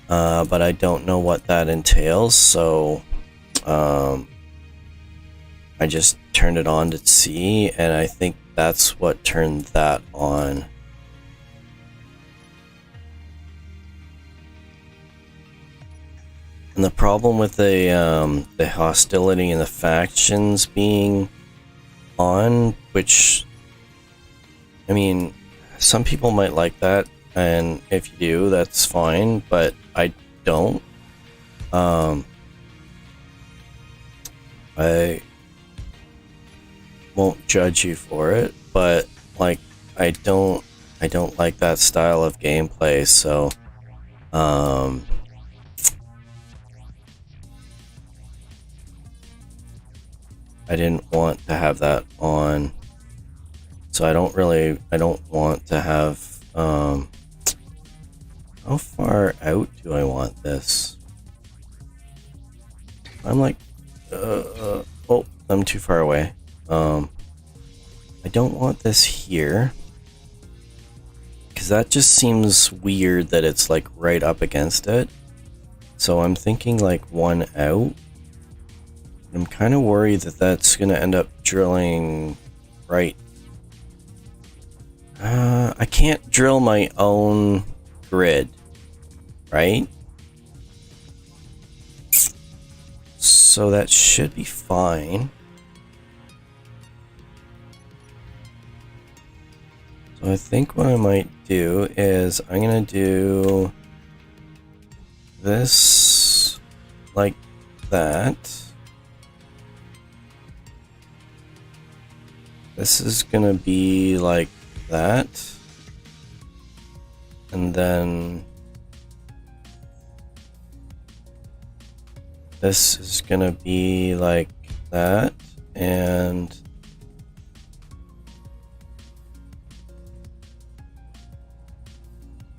but I don't know what that entails, so I just turned it on to see, and I think that's what turned that on. And the problem with the hostility and the factions being on, which, I mean, some people might like that, and if you do, that's fine, but I don't. I won't judge you for it, but, like, I don't like that style of gameplay, so I didn't want to have that on. So I don't want to have, how far out do I want this? I'm like, oh, I'm too far away. I don't want this here, because because that just seems weird that it's like right up against it. So I'm thinking like one out. I'm kind of worried that that's going to end up drilling right. I can't drill my own grid, right? So that should be fine. So I think what I might do is I'm going to do this like that. This is going to be like that. And then this is going to be like that. And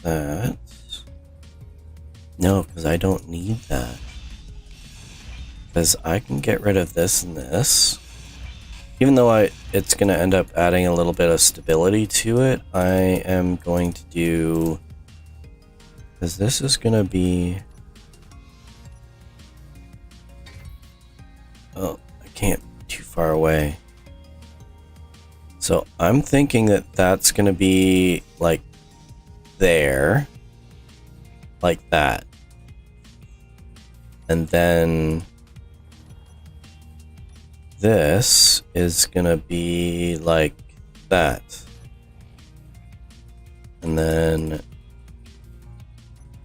that. No, because I don't need that. Because I can get rid of this and this. Even though it's going to end up adding a little bit of stability to it, I am going to do... Because this is going to be... Oh, I can't be too far away. So I'm thinking that that's going to be like there. Like that. And then this is gonna be like that. And then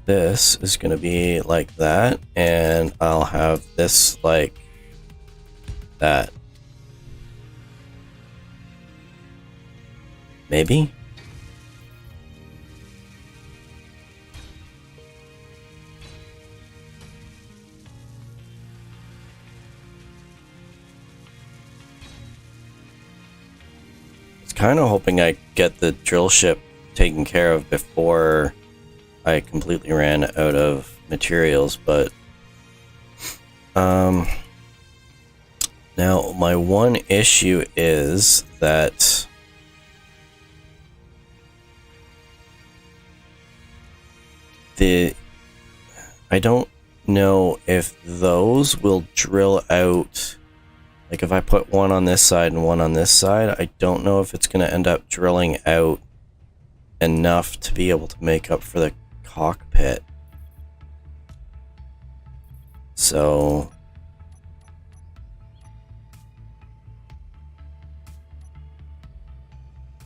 this is gonna be like that. And I'll have this like that. Maybe? Kind of hoping I get the drill ship taken care of before I completely ran out of materials, but now my one issue is that I don't know if those will drill out. Like if I put one on this side and one on this side, I don't know if it's going to end up drilling out enough to be able to make up for the cockpit. So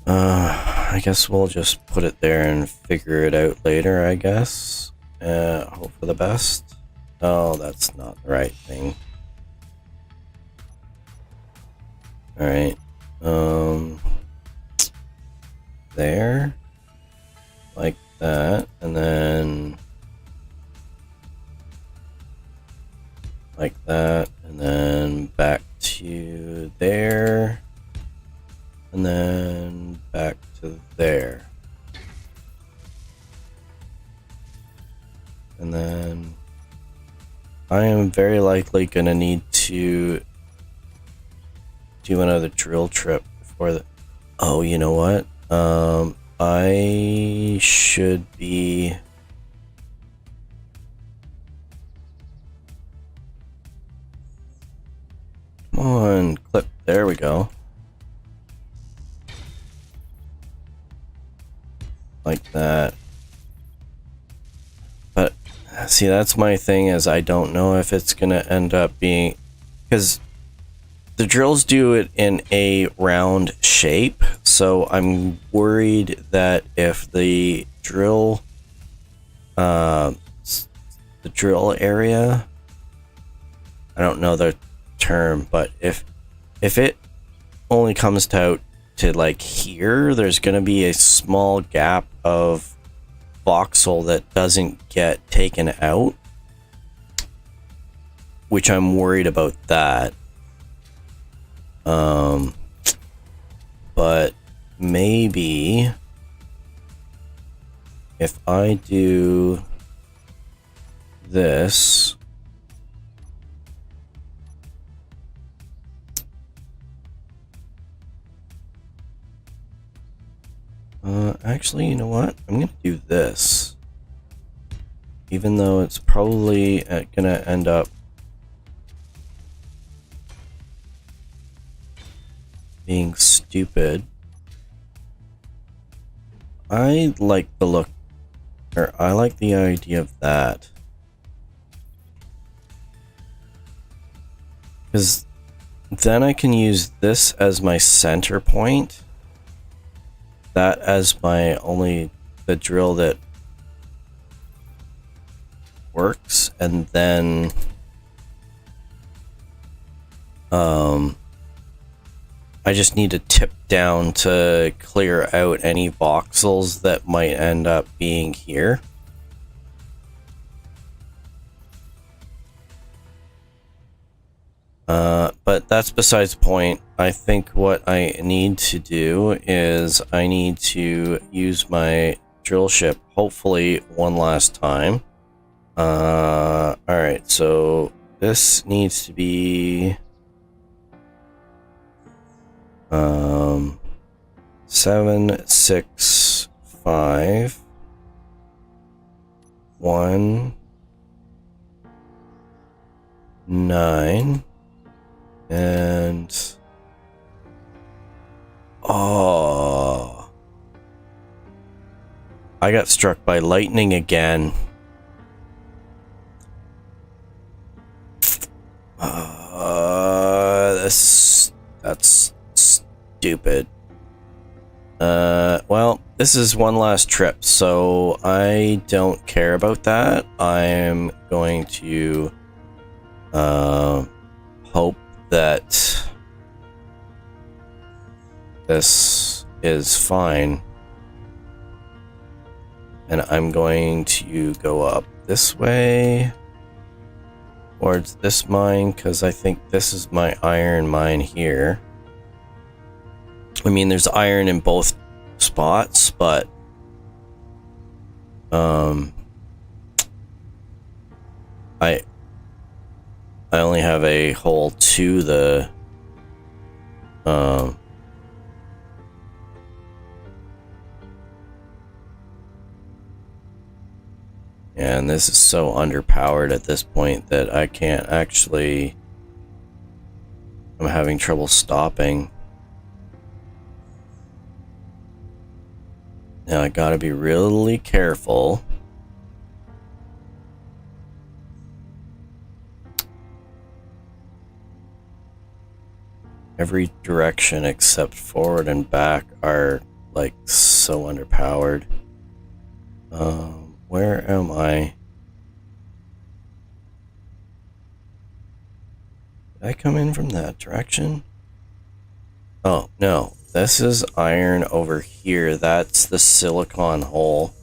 I guess we'll just put it there and figure it out later, I guess. Hope for the best. Oh, that's not the right thing. Alright, there, like that, and then like that, and then back to there, and then back to there. And then I am very likely gonna need to do another drill trip before the... Oh, you know what? I should be... Come on, clip. There we go. Like that. But, see, that's my thing, is I don't know if it's gonna end up being... Because the drills do it in a round shape, so I'm worried that if the drill area, I don't know the term, but if it only comes out to like here, there's going to be a small gap of voxel that doesn't get taken out, which I'm worried about that. But maybe if I do this, Actually, you know what? I'm going to do this. Even though it's probably going to end up being stupid. I like the look, or I like the idea of that. Because then I can use this as my center point. That as my the drill that works, and then I just need to tip down to clear out any voxels that might end up being here. But that's besides the point. I think what I need to do is I need to use my drill ship, hopefully one last time. Alright, so this needs to be 7, 6, 5, 1, 9, and oh, I got struck by lightning again. That's stupid. Well, this is one last trip, so I don't care about that. I'm going to hope that this is fine. And I'm going to go up this way towards this mine, because I think this is my iron mine here. I mean, there's iron in both spots, but I only have a hole to the and this is so underpowered at this point that I can't actually, I'm having trouble stopping. Now I gotta be really careful. Every direction except forward and back are like so underpowered. Where am I? Did I come in from that direction? Oh, no. This is iron over here. That's the silicon hole.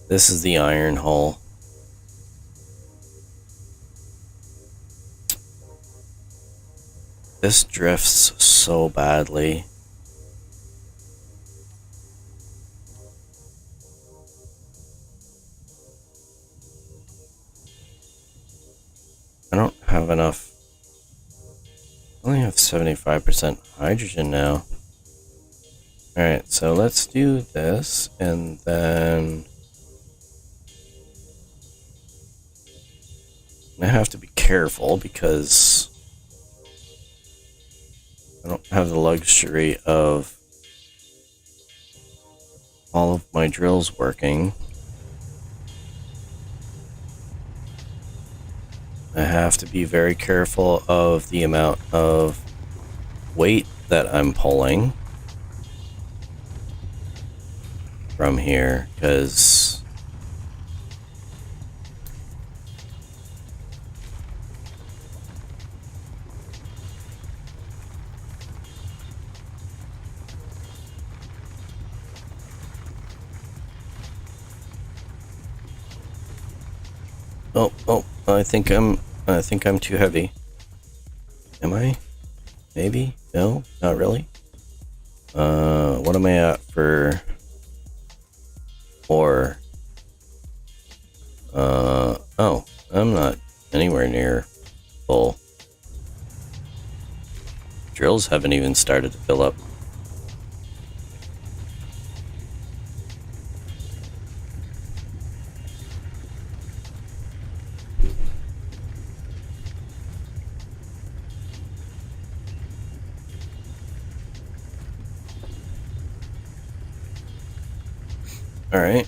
This is the iron hole. This drifts so badly. I don't have enough. I only have 75% hydrogen now. Alright, so let's do this, and then I have to be careful because I don't have the luxury of all of my drills working. I have to be very careful of the amount of weight that I'm pulling from here, because I think I'm too heavy. Am I? Maybe? No, not really. What am I at for ore? Oh, I'm not anywhere near full. drills haven't even started to fill up. All right.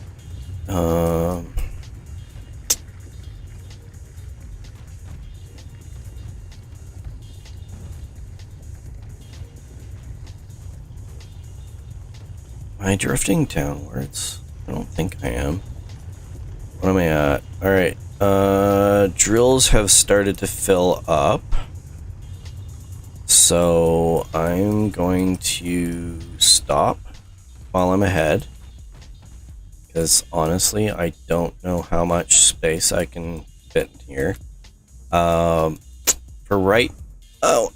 Am I drifting downwards? I don't think I am. What am I at? All right. Drills have started to fill up. So I'm going to stop while I'm ahead. Because honestly, I don't know how much space I can fit in here. For right... Oh,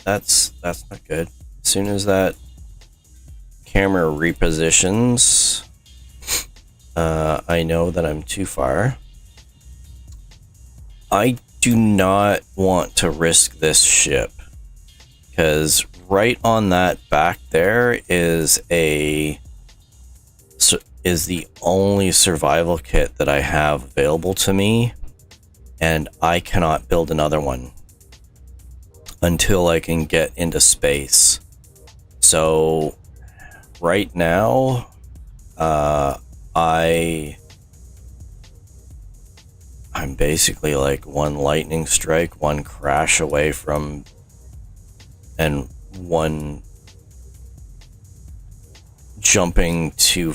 that's not good. As soon as that camera repositions, I know that I'm too far. I do not want to risk this ship, because right on that back there is the only survival kit that I have available to me, and I cannot build another one until I can get into space. So right now, I'm basically like one lightning strike, one crash away from, and one jumping to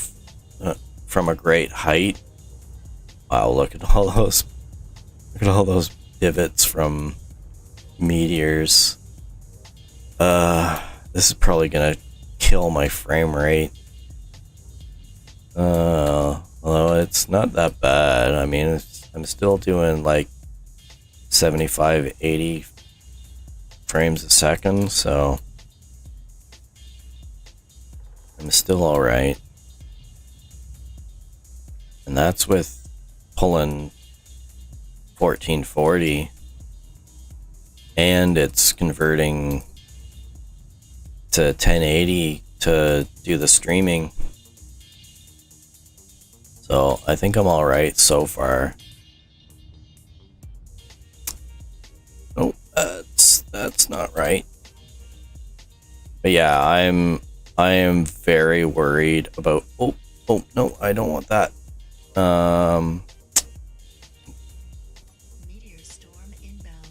from a great height. Wow, look at all those divots from meteors. This is probably gonna kill my frame rate. Although it's not that bad. I mean, I'm still doing like 75, 80 frames a second, so I'm still alright. And that's with pulling 1440, and it's converting to 1080 to do the streaming. So I think I'm alright so far. Oh, that's not right. But yeah, I am very worried about... Oh no, I don't want that.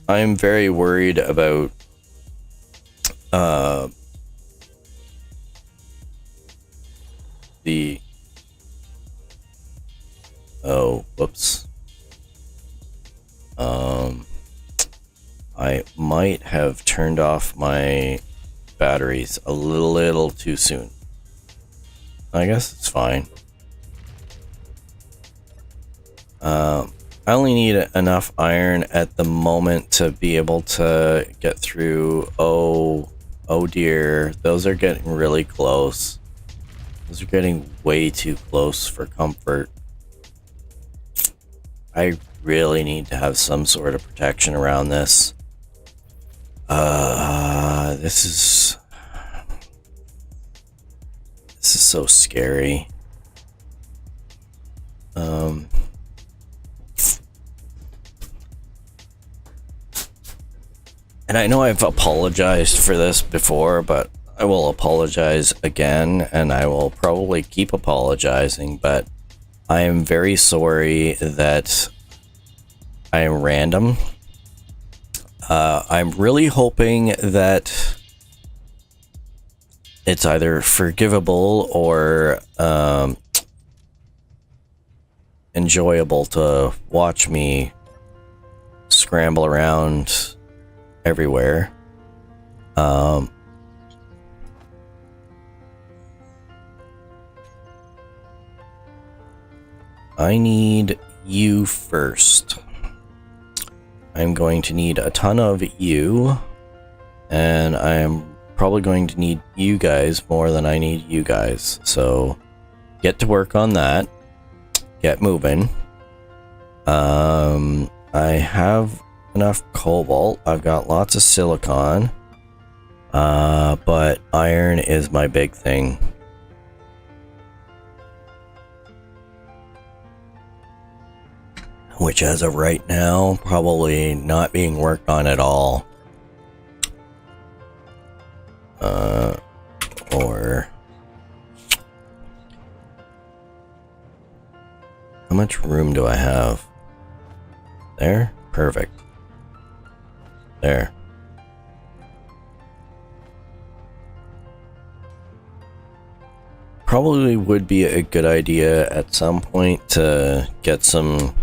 I am very worried about the... Oh, whoops. I might have turned off my batteries a little too soon. I guess it's fine. I only need enough iron at the moment to be able to get through. Oh dear, those are getting really close. Those are getting way too close for comfort. I really need to have some sort of protection around this. This is so scary. And I know I've apologized for this before, but I will apologize again, and I will probably keep apologizing, but I am very sorry that I am random. I'm really hoping that it's either forgivable or enjoyable to watch me scramble around everywhere. I need you first. I'm going to need a ton of you, and I am probably going to need you guys more than I need you guys. So get to work on that. Get moving. I have enough cobalt. I've got lots of silicon. But iron is my big thing. Which as of right now, probably not being worked on at all. Or how much room do I have? There? Perfect. There. Probably would be a good idea at some point to get some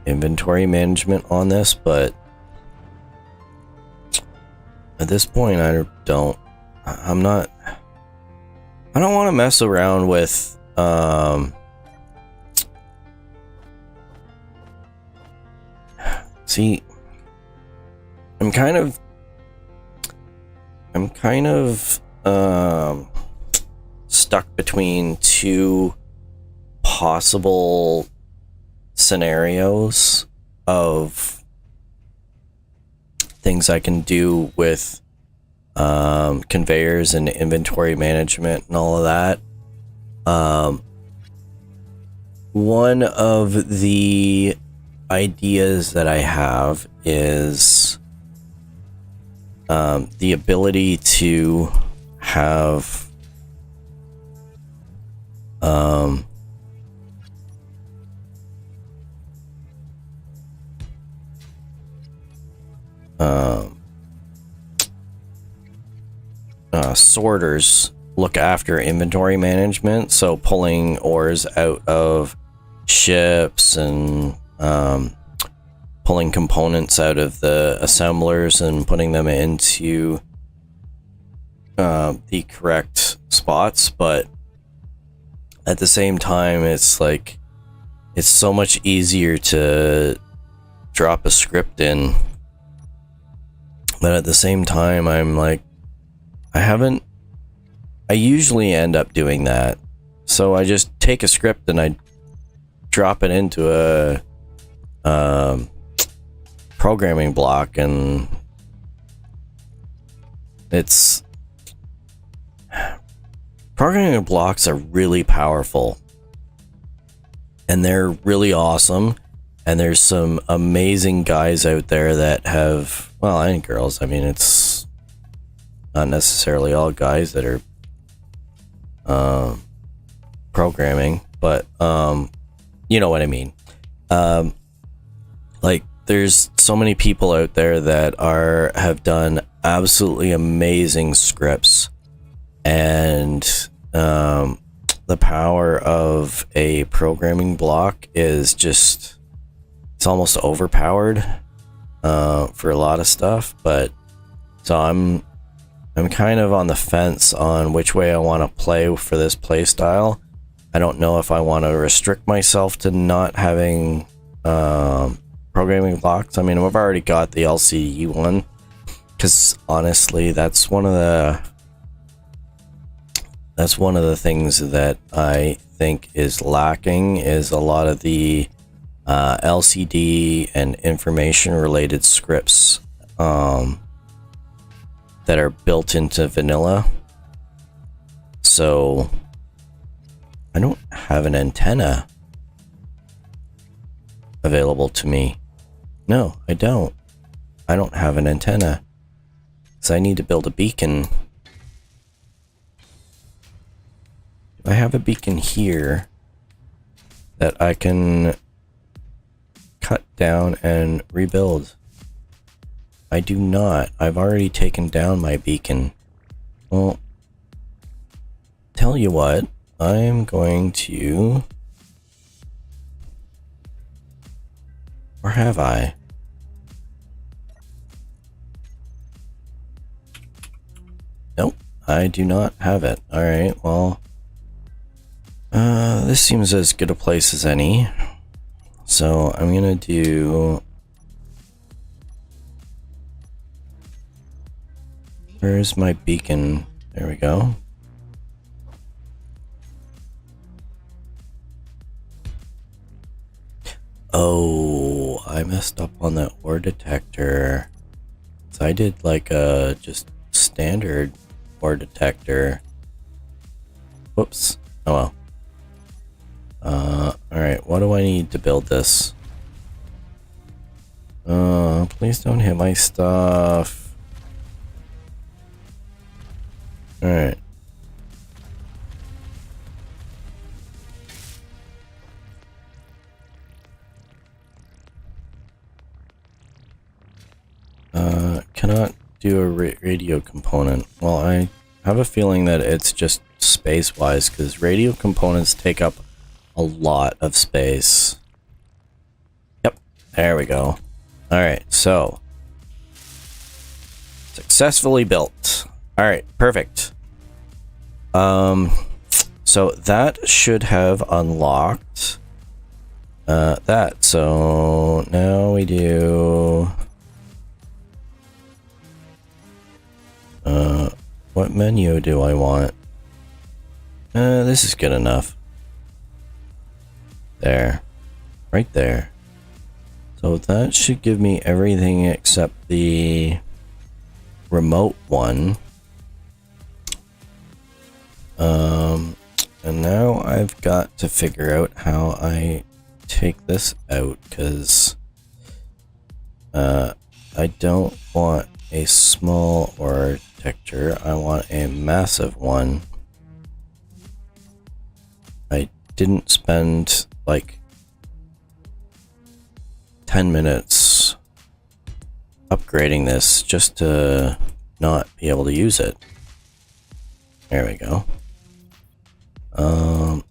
inventory management on this, but at this point I don't want to mess around with see, I'm kind of stuck between two possible scenarios of things I can do with conveyors and inventory management and all of that. One of the ideas that I have is the ability to have sorters look after inventory management, so pulling ores out of ships and pulling components out of the assemblers and putting them into the correct spots. But at the same time, it's like it's so much easier to drop a script in, but at the same time I'm like, I usually end up doing that, so I just take a script and I drop it into a programming block, and it's programming blocks are really powerful and they're really awesome, and there's some amazing guys out there that have, well, and girls, I mean, it's not necessarily all guys that are programming, but you know what I mean. Like, there's so many people out there that have done absolutely amazing scripts, and the power of a programming block is just, it's almost overpowered for a lot of stuff. But so I'm kind of on the fence on which way I want to play for this play style. I don't know if I want to restrict myself to not having programming blocks. I mean, I've already got the LCD one, because honestly, that's one of the things that I think is lacking, is a lot of the LCD and information related scripts that are built into vanilla. So I don't have an antenna available to me. No, I don't. I don't have an antenna, so I need to build a beacon. I have a beacon here that I can cut down and rebuild. I do not. I've already taken down my beacon. Well, tell you what, I'm going to... Or have I? Nope, I do not have it. Alright, well... this seems as good a place as any. So I'm gonna do... Where's my beacon? There we go. Oh, I messed up on the ore detector. So I did like a just standard ore detector. Whoops. Oh well. Alright, what do I need to build this? Please don't hit my stuff. Alright. Cannot do a radio component. Well, I have a feeling that it's just space-wise, because radio components take up a lot of space. Yep, there we go. Alright, so. Successfully built. Alright, perfect. So that should have unlocked that. So now we do... what menu do I want? This is good enough. There. Right there. So that should give me everything except the remote one. And now I've got to figure out how I take this out, because I don't want a small ore detector, I want a massive one. I didn't spend like 10 minutes upgrading this just to not be able to use it. There we go.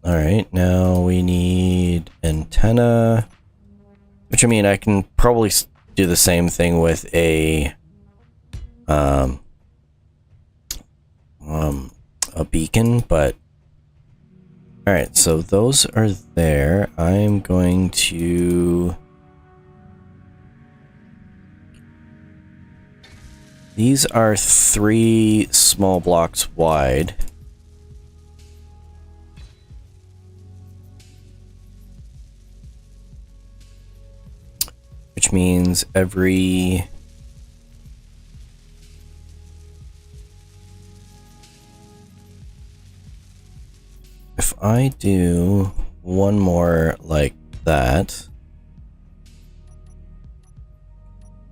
Alright, now we need antenna, which I mean, I can probably do the same thing with a beacon, but alright, so those are there. I'm going to... These are 3 small blocks wide. Which means every... If I do one more like that,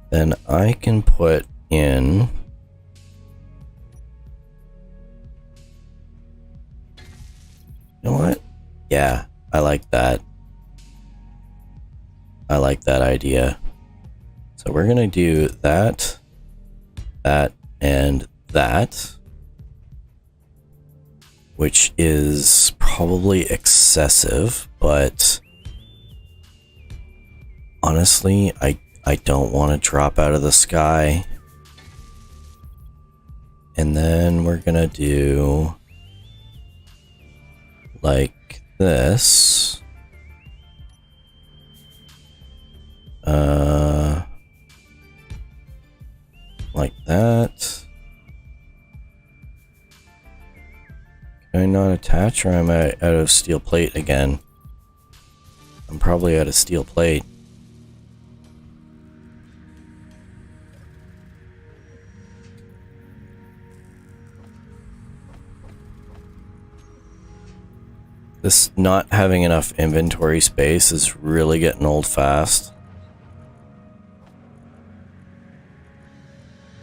then I can put in... You know what? Yeah, I like that. I like that idea. So we're gonna do that, that, and that, which is probably excessive, but honestly, I don't want to drop out of the sky. And then we're gonna do like this. Like that. Can I not attach, or am I out of steel plate again? I'm probably out of steel plate. This not having enough inventory space is really getting old fast.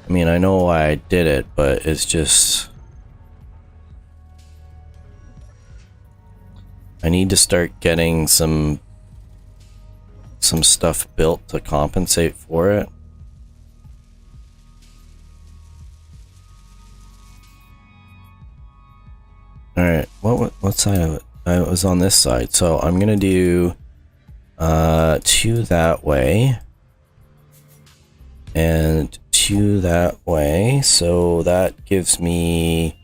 I mean, I know why I did it, but it's just... I need to start getting some stuff built to compensate for it. Alright, what side of it? I was on this side, so I'm gonna do 2 that way and 2 that way, so that gives me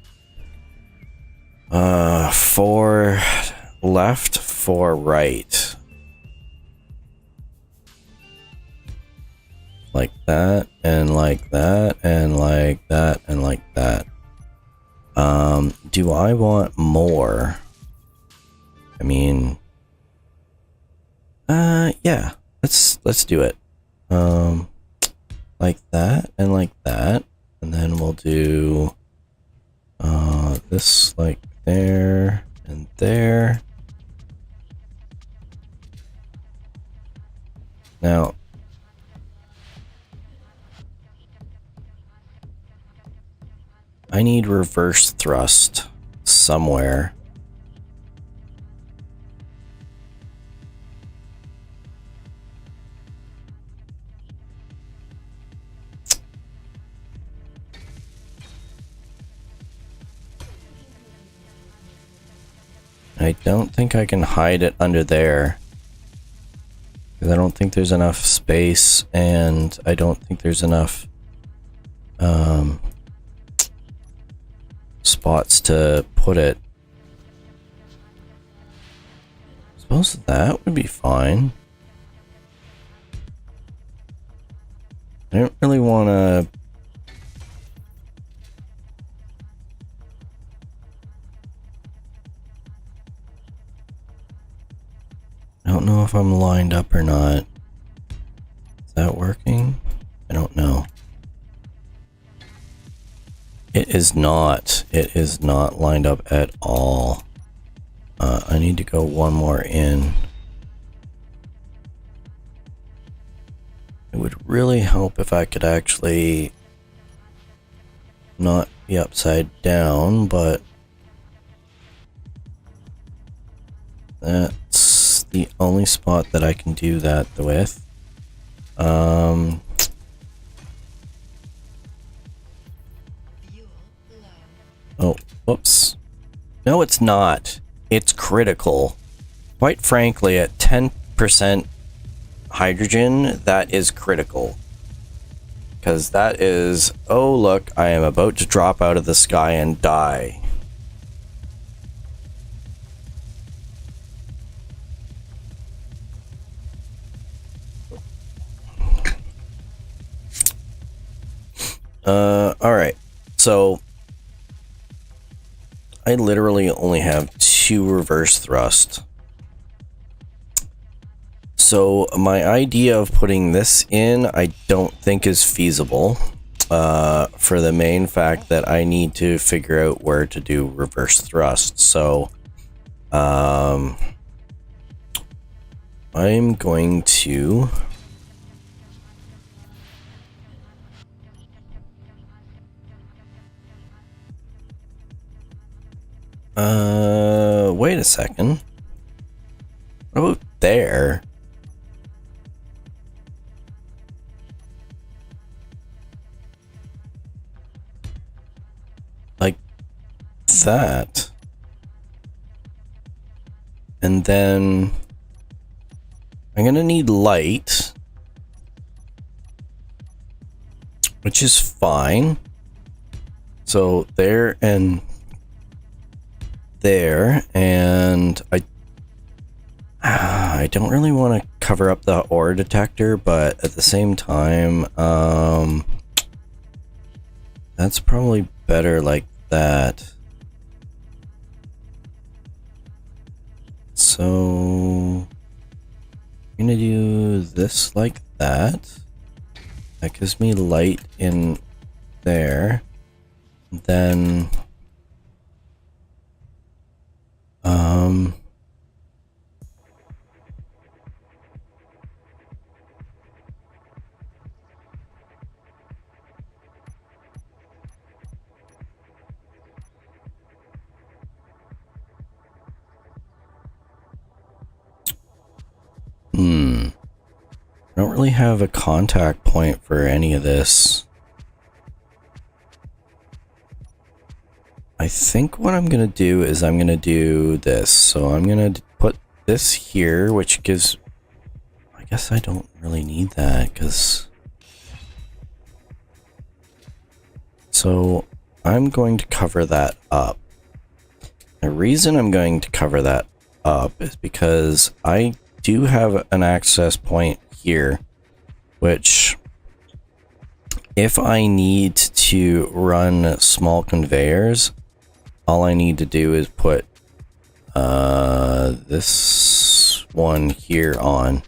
4 left, 4 right. Like that, and like that, and like that, and like that. Do I want more? I mean, yeah, let's do it. like that, and then we'll do this like there and there. Now, I need reverse thrust somewhere. I don't think I can hide it under there, because I don't think there's enough space, and I don't think there's enough spots to put it. I suppose that would be fine. I don't really want to... I don't know if I'm lined up or not. Is that working? I don't know. It is not. It is not lined up at all. I need to go one more in. It would really help if I could actually not be upside down, but that's the only spot that I can do that with. Oh, whoops. No, it's not. It's critical. Quite frankly, at 10% hydrogen, that is critical. Because that is, oh look, I am about to drop out of the sky and die. Alright. So, I literally only have 2 reverse thrust. So my idea of putting this in, I don't think is feasible, for the main fact that I need to figure out where to do reverse thrust. So, I'm going to... wait a second. What about there? Like that. And then I'm gonna need light, which is fine. So there and there, and I don't really want to cover up the ore detector, but at the same time, that's probably better like that. So I'm gonna do this like that. That gives me light in there. Then I don't really have a contact point for any of this. I think what I'm gonna do is I'm gonna do this. So I'm gonna put this here, which gives... I guess I don't really need that, because... So I'm going to cover that up. The reason I'm going to cover that up is because I do have an access point here, which if I need to run small conveyors, all I need to do is put this one here on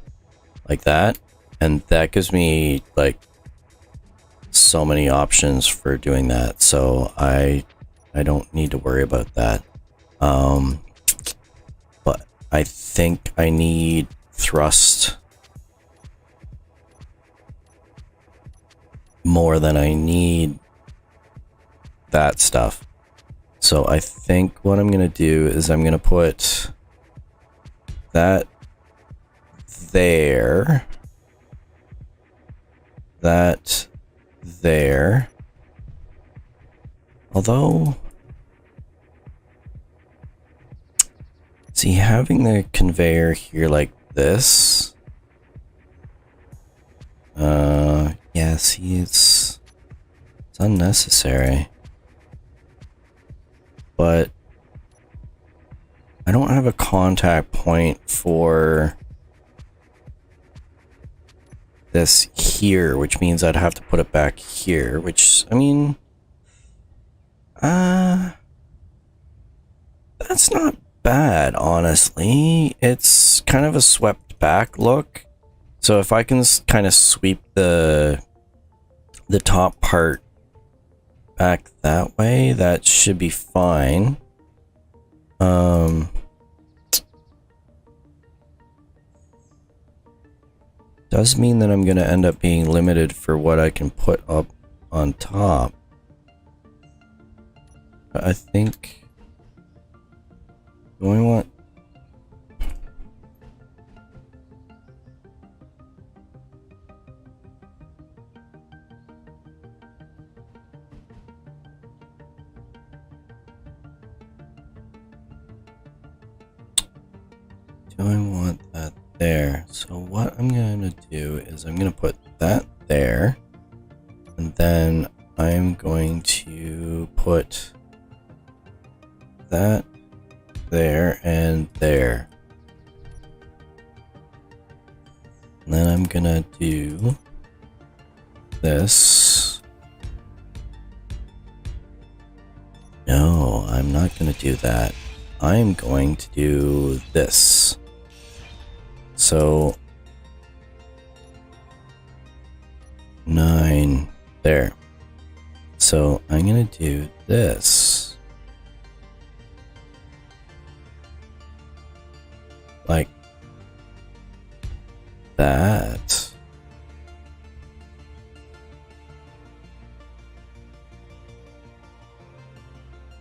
like that, and that gives me like so many options for doing that, so I don't need to worry about that. But I think I need thrust more than I need that stuff. So I think what I'm gonna do is I'm gonna put that there, that there. Although, see, having the conveyor here like this, yeah, see, it's unnecessary. But I don't have a contact point for this here, which means I'd have to put it back here, which, I mean, that's not bad, honestly. It's kind of a swept back look. So if I can kind of sweep the top part back that way, that should be fine. Does mean that I'm gonna end up being limited for what I can put up on top. But I think, do I want, that there? So what I'm gonna do is I'm gonna put that there, and then I'm going to put that there and there. And then I'm gonna do this. No, I'm not gonna do that. I'm going to do this. So 9 there. So I'm gonna do this like that.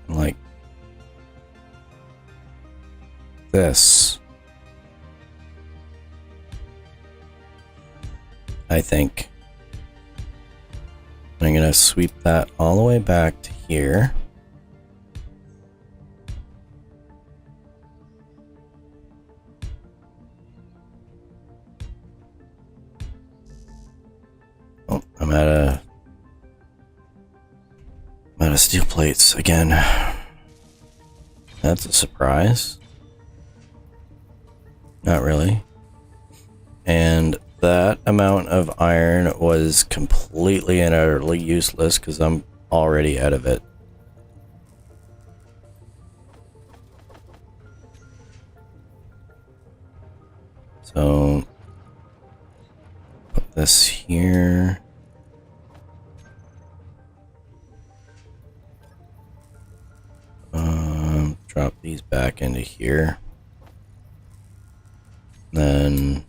Like this. I think. I'm gonna sweep that all the way back to here. Oh, I'm out of steel plates again. That's a surprise. Not really. And that amount of iron was completely and utterly useless because I'm already out of it. So put this here. Drop these back into here. Then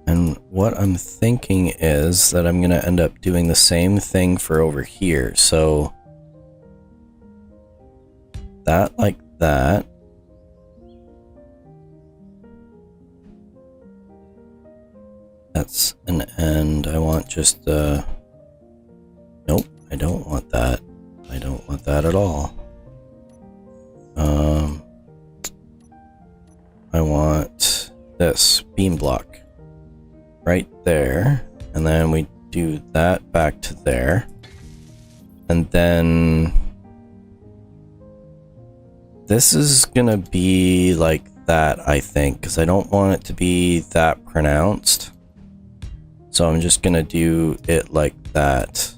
and what I'm thinking is that I'm gonna end up doing the same thing for over here. So that like that. That's an end. I want just nope, I don't want that. I don't want that at all. I want this beam block right there, and then we do that back to there, and then this is gonna be like that, I think, because I don't want it to be that pronounced. So I'm just gonna do it like that.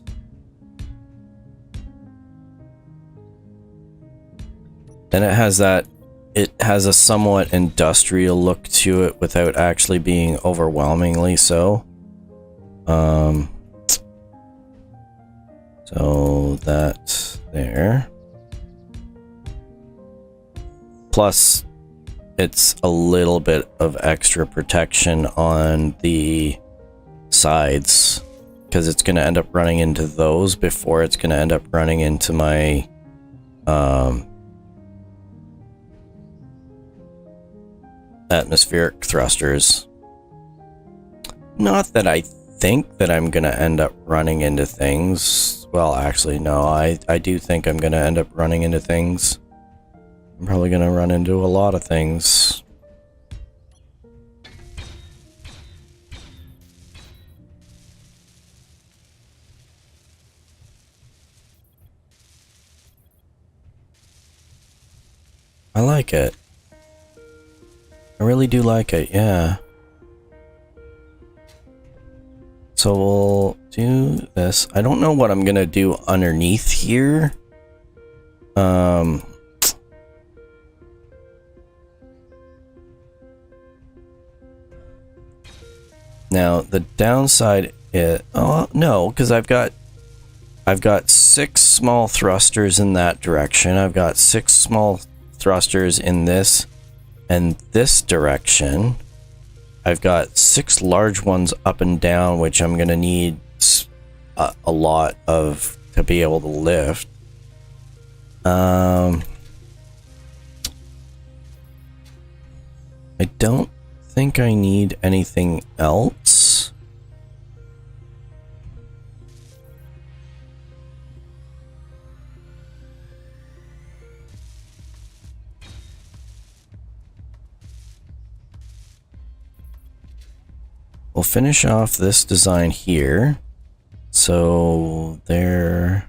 Then it has that it has a somewhat industrial look to it without actually being overwhelmingly so. So that's there. Plus, it's a little bit of extra protection on the sides because it's going to end up running into those before it's going to end up running into my atmospheric thrusters. Not that I think that I'm going to end up running into things. Well, actually, no, I do think I'm going to end up running into things. I'm probably going to run into a lot of things. I like it. I really do like it, yeah. So we'll do this. I don't know what I'm gonna do underneath here. Now the downside is, oh no, because I've got 6 small thrusters in that direction. I've got 6 small thrusters in this and this direction. I've got 6 large ones up and down, which I'm gonna need a lot of to be able to lift. I don't think I need anything else. We'll finish off this design here. So they're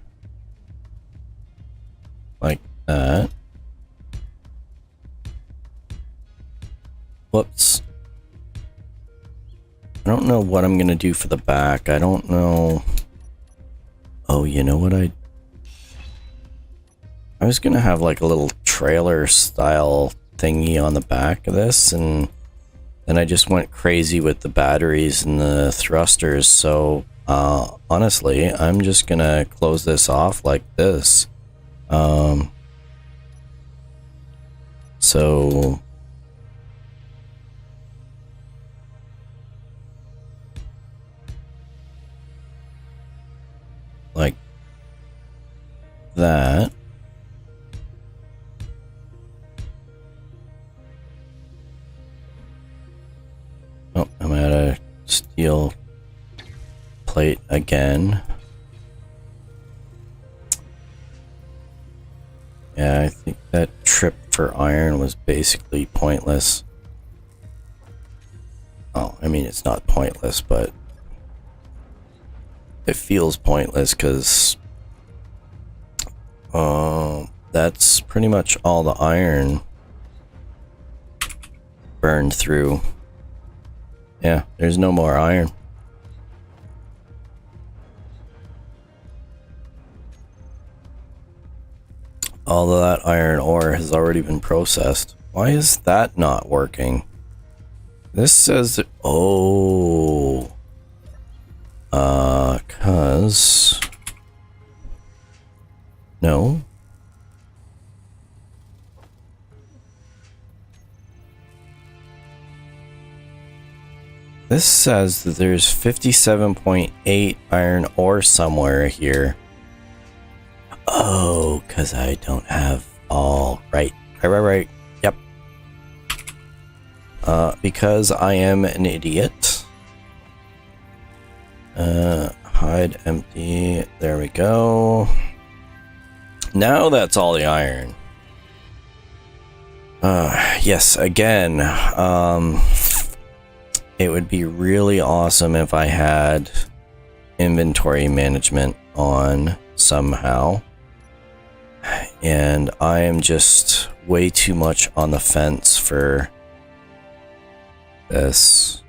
like that. Whoops. I don't know what I'm gonna do for the back. I don't know. Oh, you know what I was gonna have like a little trailer style thingy on the back of this, and then I just went crazy with the batteries and the thrusters. So honestly, I'm just gonna close this off like this. So like that. Oh, I'm out of steel plate again. Yeah, I think that trip for iron was basically pointless. Oh, I mean, it's not pointless, but it feels pointless because that's pretty much all the iron burned through. Yeah, there's no more iron. All of that iron ore has already been processed. Why is that not working? This says that, oh, cause no. This says that there's 57.8 iron ore somewhere here. Oh, because I don't have all right. Right. Yep. Because I am an idiot. Hide empty. There we go. Now that's all the iron. Yes, again. It would be really awesome if I had inventory management on somehow. And I am just way too much on the fence for this.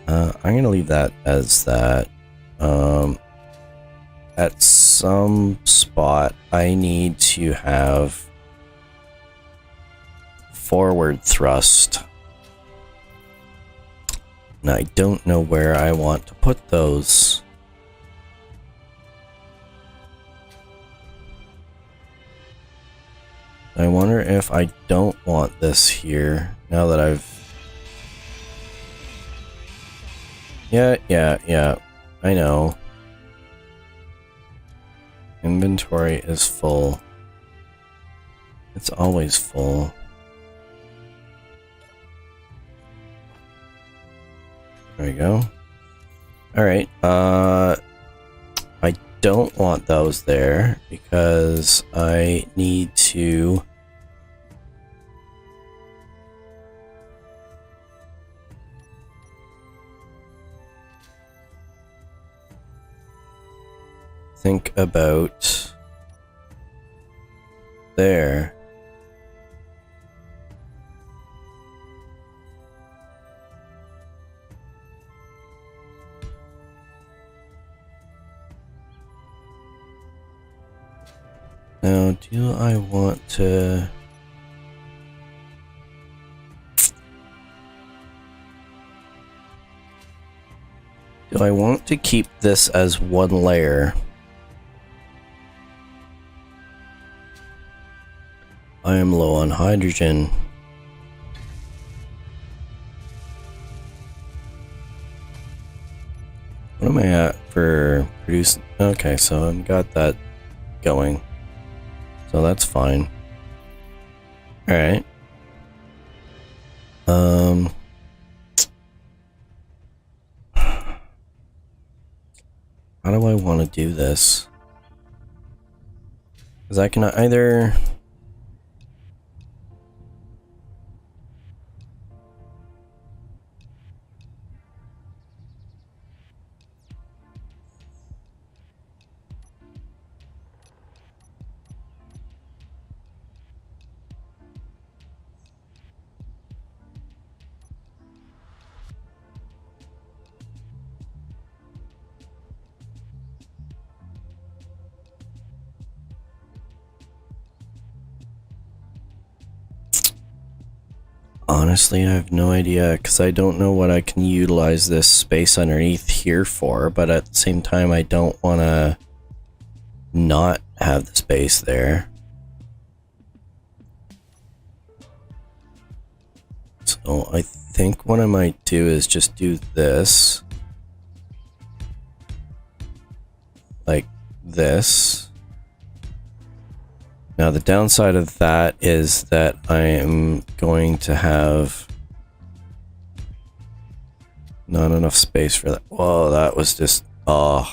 I'm going to leave that as that. At some spot, I need to have forward thrust. And I don't know where I want to put those. I wonder if I don't want this here, now that I've... Yeah, I know. Inventory is full. It's always full. There we go. Alright, I don't want those there because I need to think about there. Now, do I want to... Do I want to keep this as one layer? I am low on hydrogen. What am I at for producing? Okay, so I've got that going. So that's fine. Alright. How do I want to do this? Because I can either... Honestly, I have no idea, because I don't know what I can utilize this space underneath here for, but at the same time, I don't want to not have the space there. So I think what I might do is just do this. Like this. Now the downside of that is that I am going to have not enough space for that. Whoa, that was just, oh,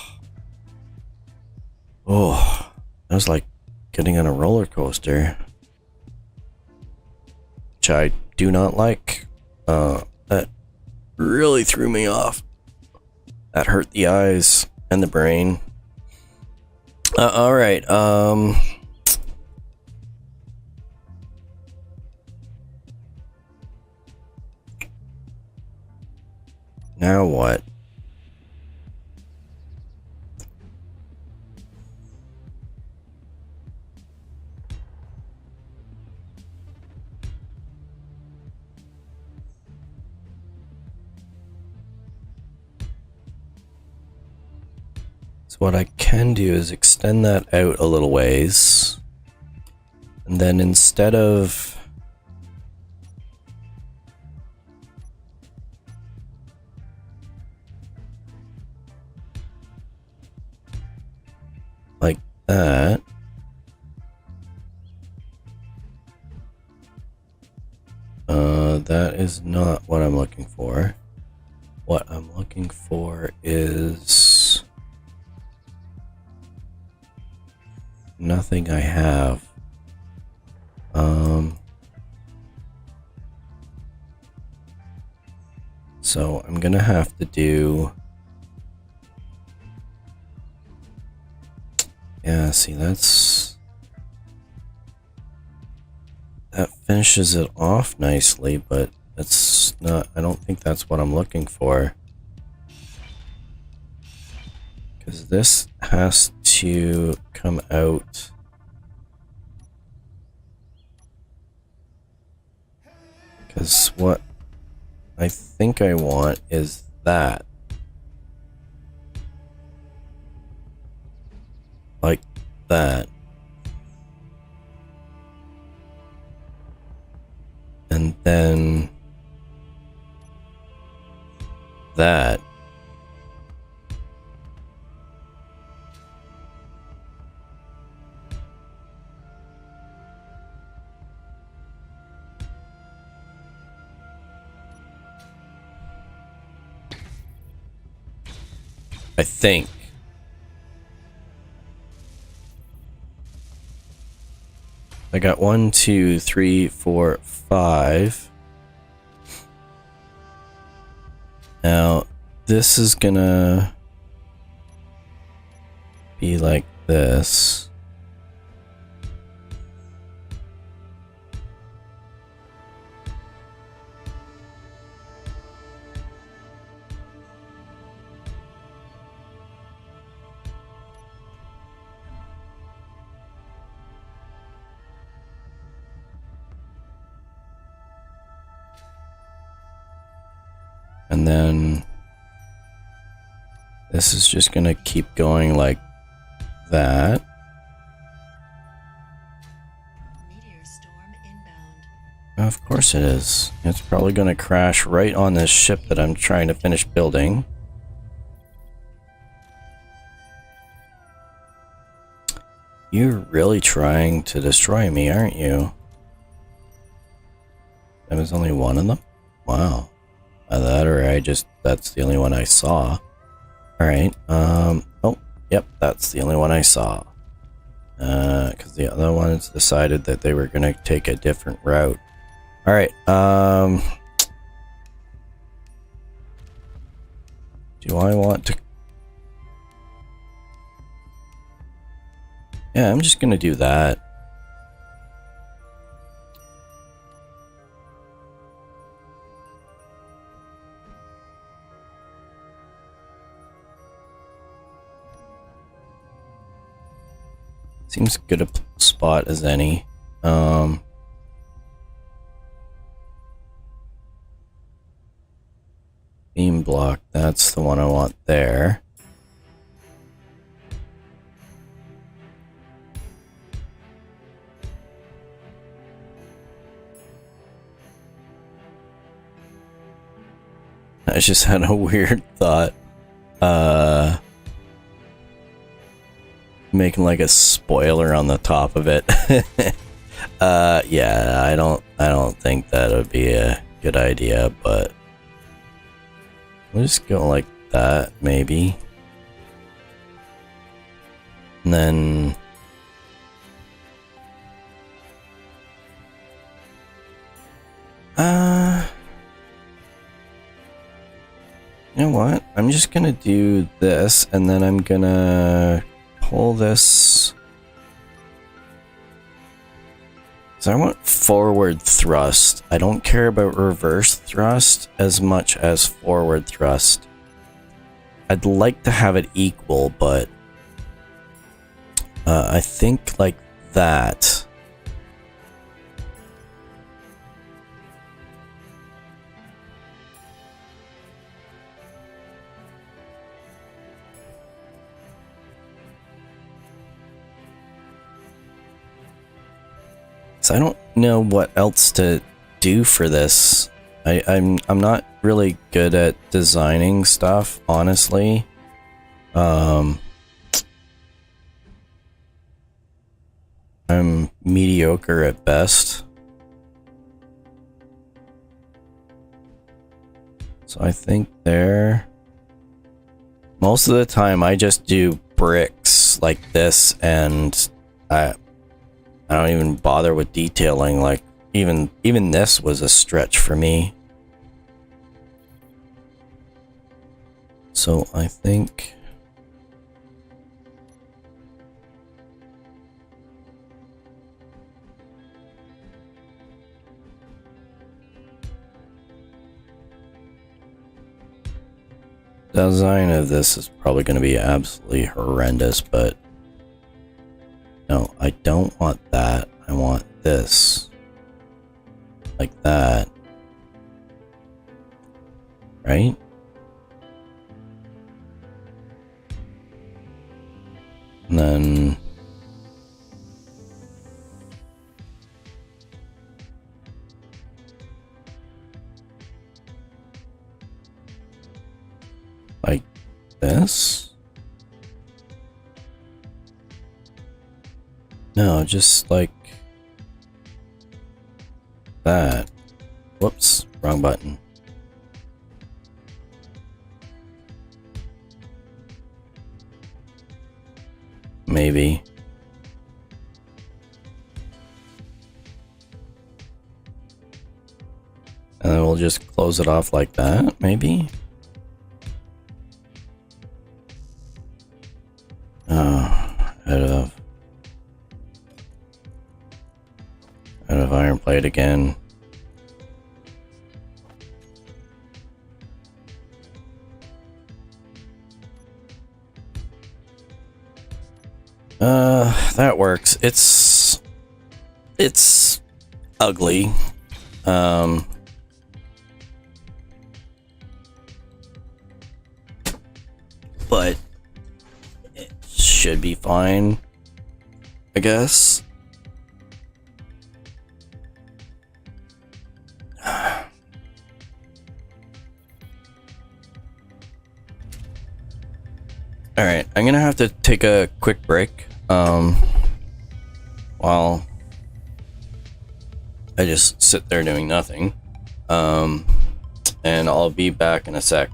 that was like getting on a roller coaster, which I do not like. That really threw me off. That hurt the eyes and the brain. All right. Now what? So what I can do is extend that out a little ways. And then instead of like that, that is not what I'm looking for. What I'm looking for is nothing I have. So I'm gonna have to do... Yeah, see, that finishes it off nicely, but it's not, I don't think that's what I'm looking for. Because this has to come out. Because what I think I want is that. Like that. And then that. I think. I got 1, 2, 3, 4, 5. Now, this is gonna be like this. And then this is just gonna keep going like that. Meteor storm inbound. Of course it is. It's probably gonna crash right on this ship that I'm trying to finish building. You're really trying to destroy me, aren't you? There was only one of them? Wow. That, or that's the only one I saw. Alright, oh, yep, that's the only one I saw. Because the other ones decided that they were gonna take a different route. Alright, do I want to... Yeah, I'm just gonna do that. Seems good a spot as any. Beam block, that's the one I want there. I just had a weird thought. Making like a spoiler on the top of it. Yeah, I don't think that would be a good idea, but we'll just go like that, maybe. And then you know what? I'm just gonna do this, and then I'm gonna pull this. So I want forward thrust. I don't care about reverse thrust as much as forward thrust. I'd like to have it equal, but I think like that. So I don't know what else to do for this. I'm not really good at designing stuff, honestly. I'm mediocre at best. So I think there. Most of the time I just do bricks like this, and I don't even bother with detailing. Like even this was a stretch for me. So I think the design of this is probably going to be absolutely horrendous, but no, I don't want that. I want this. Like that. right? And then like this? No, just like that. Whoops, wrong button. Maybe. And then we'll just close it off like that, maybe? Out of iron plate again. That works. It's ugly. But it should be fine, I guess. Alright, I'm gonna have to take a quick break, while I just sit there doing nothing, and I'll be back in a sec.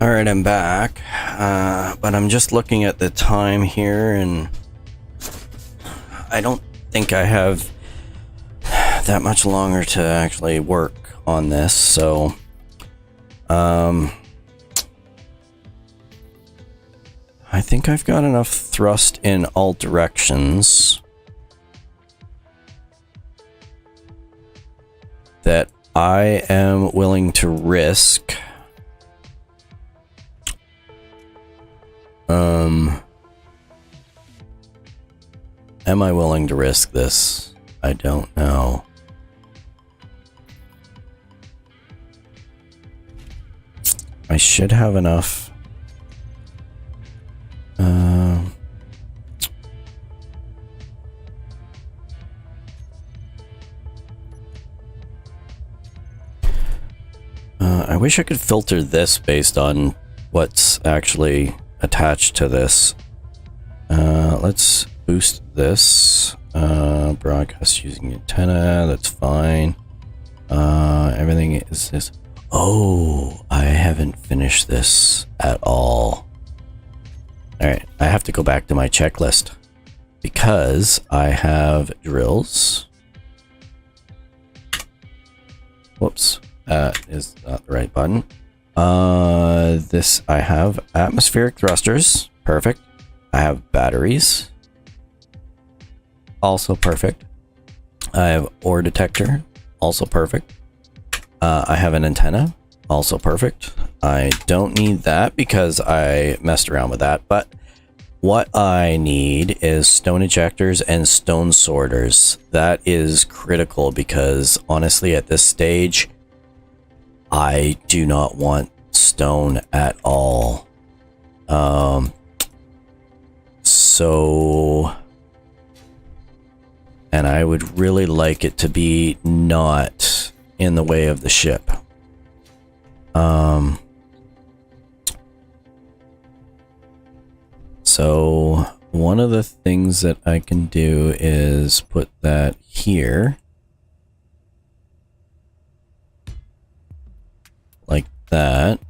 Alright, I'm back, but I'm just looking at the time here, and I don't think I have that much longer to actually work on this, so I think I've got enough thrust in all directions that I am willing to risk am I willing to risk this? I don't know. I should have enough. I wish I could filter this based on what's actually attached to this. Let's boost this. Broadcast using antenna, that's fine. Everything is this. Oh, I haven't finished this at all. Alright, I have to go back to my checklist because I have drills. Whoops, that is not the right button. This I have atmospheric thrusters, perfect. I have batteries, also perfect. I have ore detector, also perfect. I have an antenna, also perfect. I don't need that because I messed around with that, but what I need is stone ejectors and stone sorters. That is critical because honestly at this stage, I do not want stone at all. And I would really like it to be not in the way of the ship. So one of the things that I can do is put that here. Like that.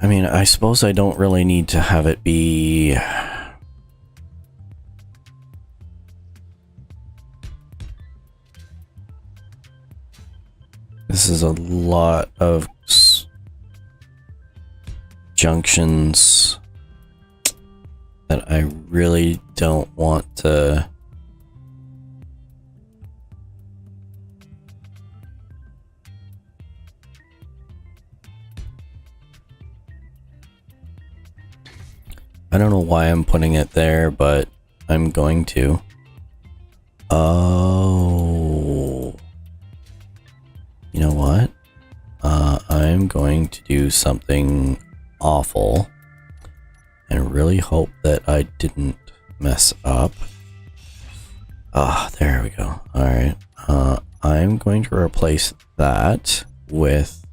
I mean, I suppose I don't really need to have it be... This is a lot of junctions that I really don't want to... I don't know why I'm putting it there, but I'm going to. Oh. You know what? I'm going to do something awful and really hope that I didn't mess up. Ah, there we go. Alright. I'm going to replace that with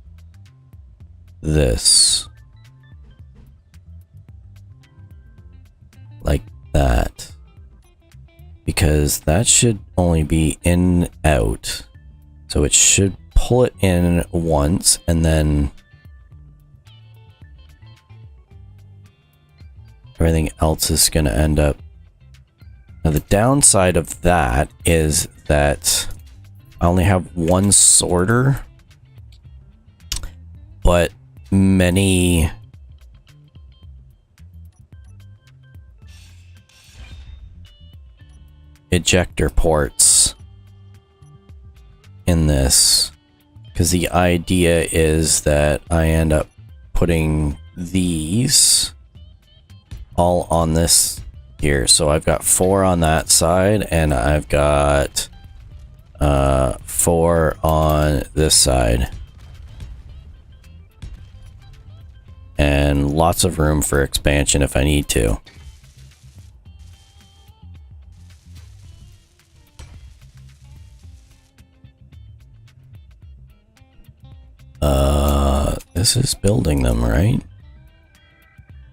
this. Like that. Because that should only be in, out. So it should pull it in once and then everything else is going to end up. Now the downside of that is that I only have one sorter, but many ejector ports in this, because the idea is that I end up putting these all on this here. So I've got 4 on that side and I've got 4 on this side, and lots of room for expansion if I need to. This is building them, right?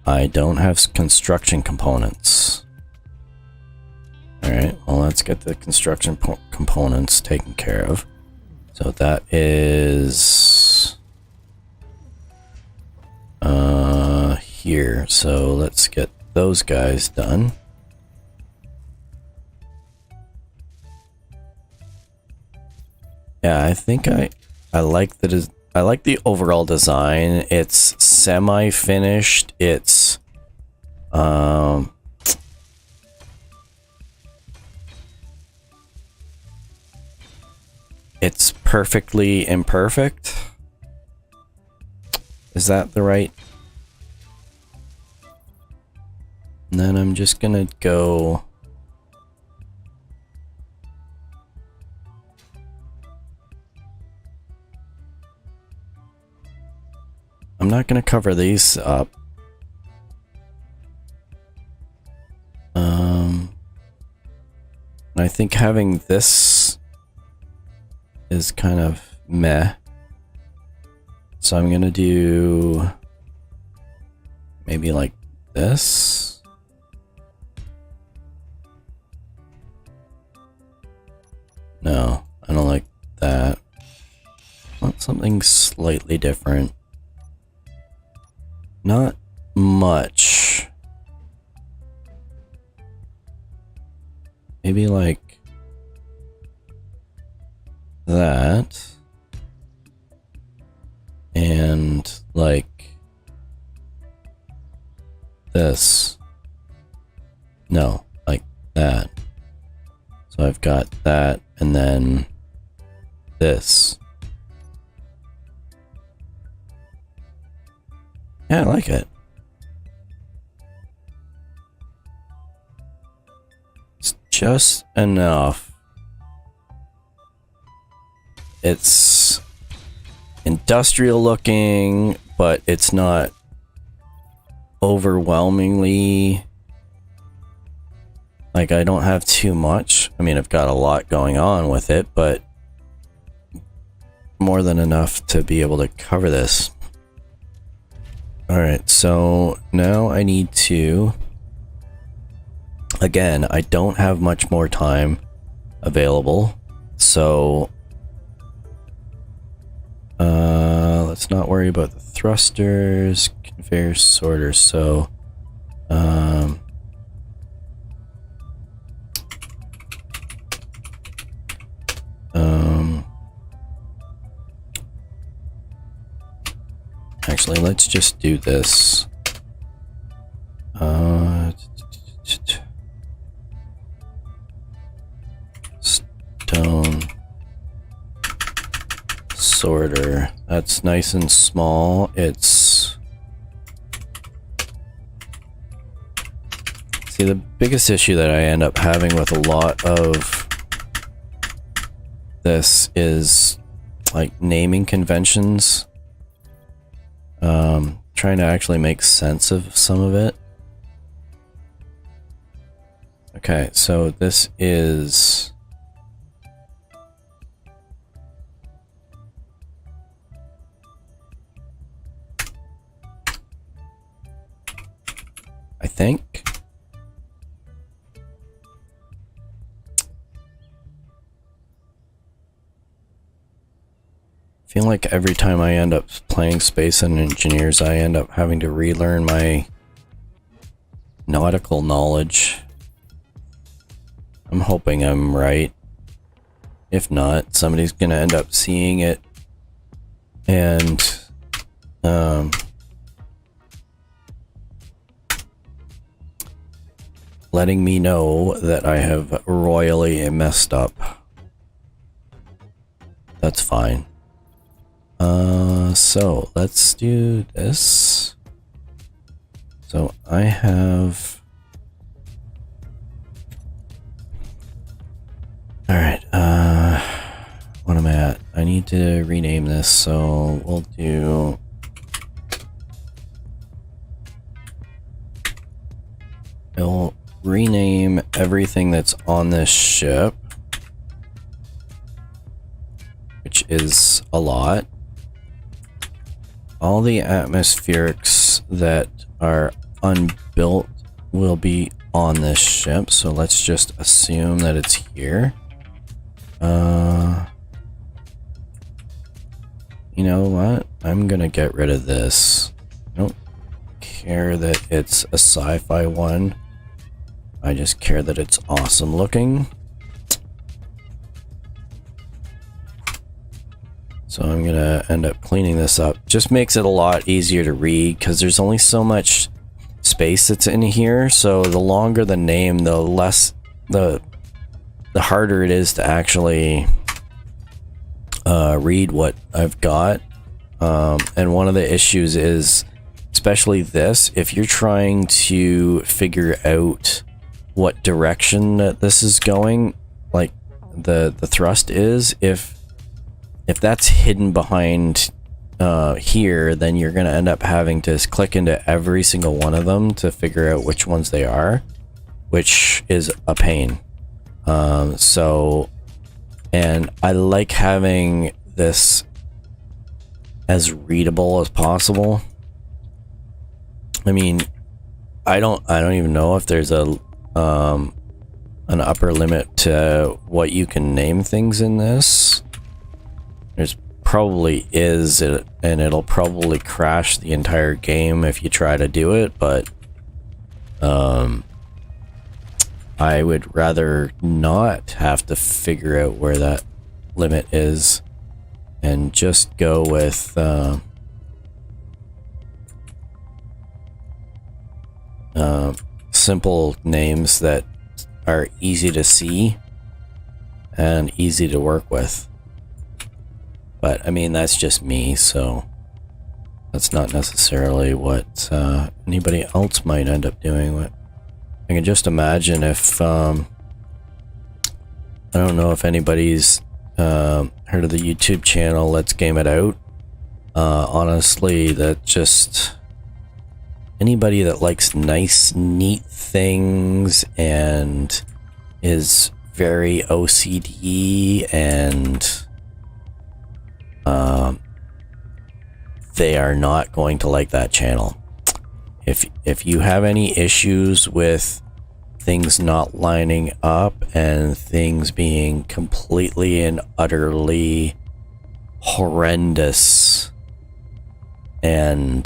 I don't have construction components. Alright, well, let's get the construction components taken care of. So that is... here. So let's get those guys done. Yeah, I think I like I like the overall design. It's semi-finished. It's it's perfectly imperfect. Is that the right? And then I'm just gonna go. I'm not going to cover these up. I think having this is kind of meh. So I'm going to do maybe like this. No. something slightly different. Not much. Maybe like that. And like this. No, like that. So I've got that and then this. Yeah, I like it. It's just enough. It's industrial looking, but it's not overwhelmingly, like, I don't have too much. I mean, I've got a lot going on with it, but more than enough to be able to cover this. Alright, so now I need to, again, I don't have much more time available, so let's not worry about the thrusters, conveyor sorters. So actually, let's just do this. Stone sorter. That's nice and small. It's... See, the biggest issue that I end up having with a lot of this is like naming conventions. Trying to actually make sense of some of it. Okay, so this is... I think. I feel like every time I end up playing Space and Engineers, I end up having to relearn my nautical knowledge. I'm hoping I'm right. If not, somebody's gonna end up seeing it and letting me know that I have royally messed up. That's fine. So let's do this. So I have... Alright, what am I at? I need to rename this, so we'll do... I'll rename everything that's on this ship, which is a lot. All the atmospherics that are unbuilt will be on this ship, so let's just assume that it's here. You know what? I'm gonna get rid of this. I don't care that it's a sci-fi one. I just care that it's awesome looking. So I'm gonna end up cleaning this up. Just makes it a lot easier to read because there's only so much space that's in here. So the longer the name, the less the harder it is to actually read what I've got. And one of the issues is, especially this, if you're trying to figure out what direction that this is going, like the thrust is, if that's hidden behind here, then you're gonna end up having to click into every single one of them to figure out which ones they are, which is a pain. And I like having this as readable as possible. I mean, I don't even know if there's an upper limit to what you can name things in this. There's probably is, and it'll probably crash the entire game if you try to do it, but I would rather not have to figure out where that limit is and just go with simple names that are easy to see and easy to work with. But I mean, that's just me, so that's not necessarily what anybody else might end up doing. I can just imagine if I don't know if anybody's heard of the YouTube channel Let's Game It Out. Honestly, that just anybody that likes nice, neat things and is very OCD and they are not going to like that channel. If you have any issues with things not lining up and things being completely and utterly horrendous and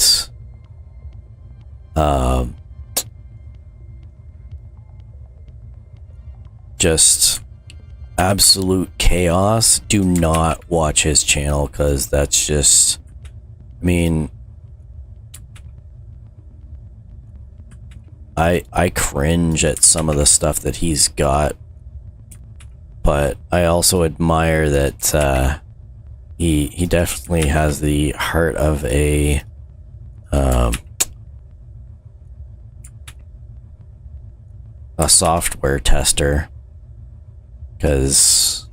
just absolute chaos, do not watch his channel, because that's just, I mean, I cringe at some of the stuff that he's got, but I also admire that he definitely has the heart of a software tester, because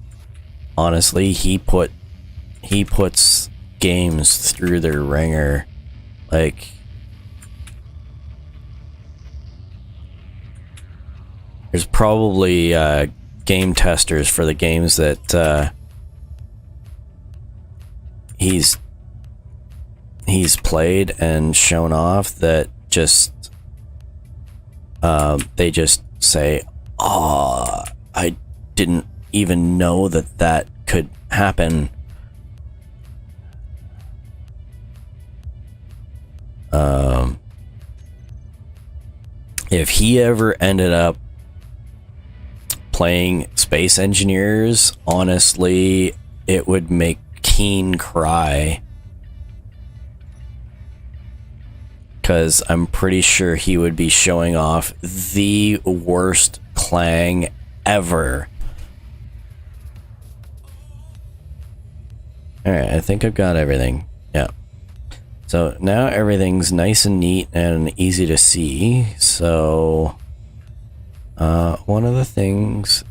honestly, he puts games through their ringer. Like, there's probably game testers for the games that he's played and shown off that just they just say, "Oh, I didn't even know that could happen." If he ever ended up playing Space Engineers, honestly, it would make Keen cry. Because I'm pretty sure he would be showing off the worst clang ever. Alright, I think I've got everything. Yeah. So now everything's nice and neat and easy to see. So one of the things,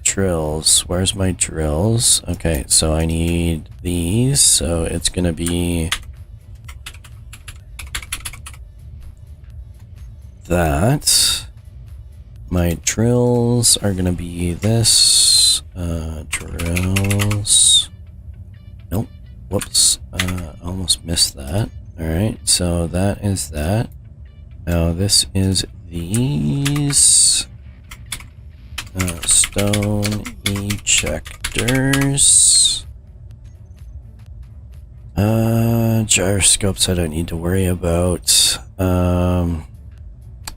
drills, where's my drills? Okay, so I need these, so it's gonna be that. My drills are gonna be this, drills, nope, whoops, almost missed that. Alright, so that is that. Now this is these stone ejectors. Gyroscopes I don't need to worry about.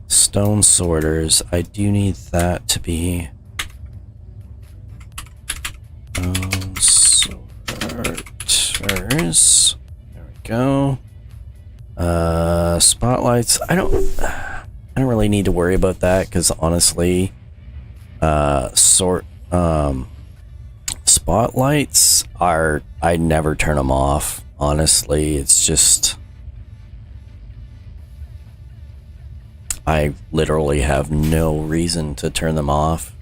Stone sorters, I do need that to be sorters. There we go. Spotlights, I don't really need to worry about that, because honestly, spotlights are, I never turn them off. Honestly, it's just, I literally have no reason to turn them off.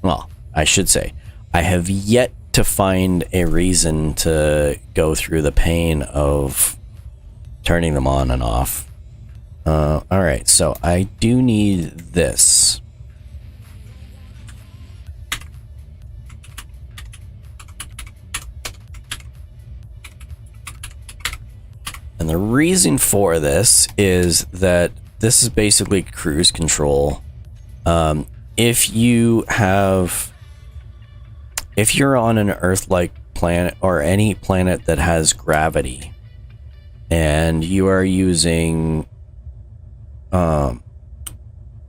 Well, I should say, I have yet to find a reason to go through the pain of turning them on and off. Alright, so I do need this. And the reason for this is that this is basically cruise control. if you're on an Earth-like planet or any planet that has gravity, and you are using,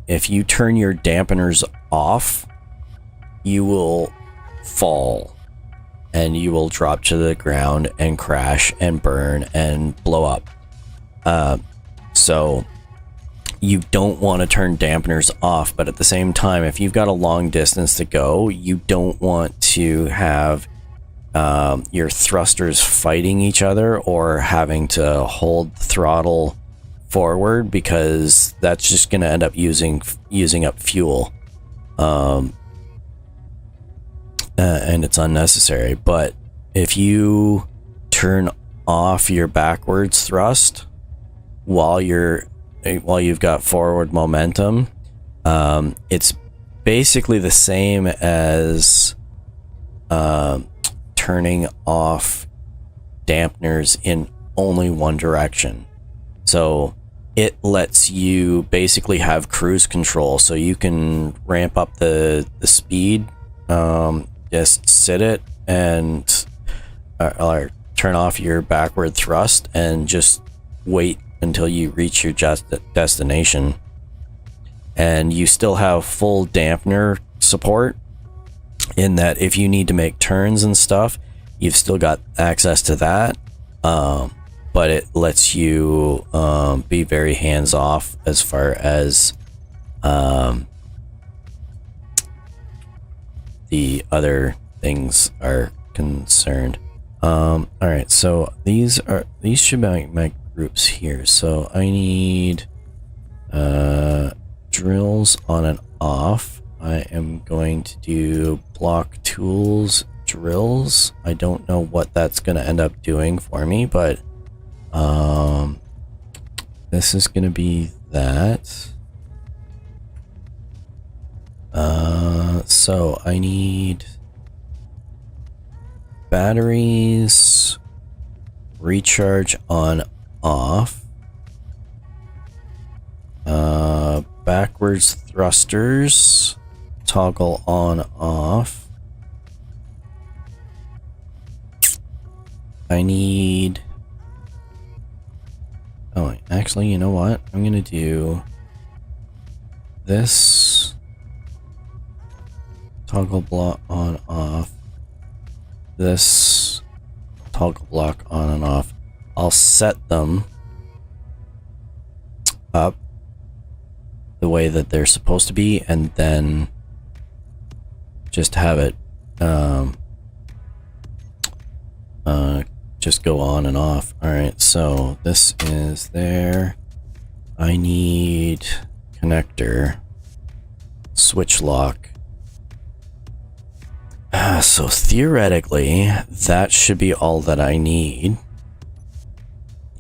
if you turn your dampeners off, you will fall and you will drop to the ground and crash and burn and blow up. So you don't want to turn dampeners off, but at the same time, if you've got a long distance to go, you don't want to have your thrusters fighting each other or having to hold the throttle forward, because that's just going to end up using up fuel, and it's unnecessary. But if you turn off your backwards thrust while you've got forward momentum, it's basically the same as turning off dampeners in only one direction. So it lets you basically have cruise control, so you can ramp up the speed, just sit it and or turn off your backward thrust and just wait until you reach your destination, and you still have full dampener support, in that if you need to make turns and stuff, you've still got access to that, but it lets you be very hands-off as far as the other things are concerned. Alright, so these should be my groups here. So I need drills on and off. I am going to do block tools drills. I don't know what that's going to end up doing for me, but this is going to be that. So I need batteries, recharge on off, backwards thrusters, toggle on off. I need, oh, actually, you know what? I'm gonna do this, toggle block on off, this toggle block on and off. I'll set them up the way that they're supposed to be, and then just have it just go on and off. Alright, so this is there. I need connector, switch lock. So theoretically, that should be all that I need.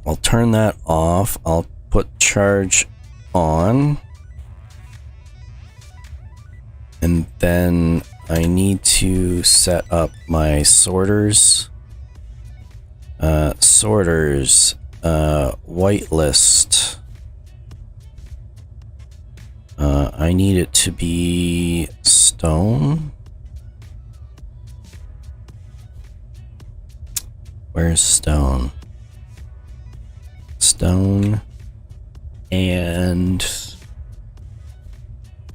I'll turn that off. I'll put charge on. And then I need to set up my sorters. Whitelist. I need it to be stone. Where's stone? Stone. And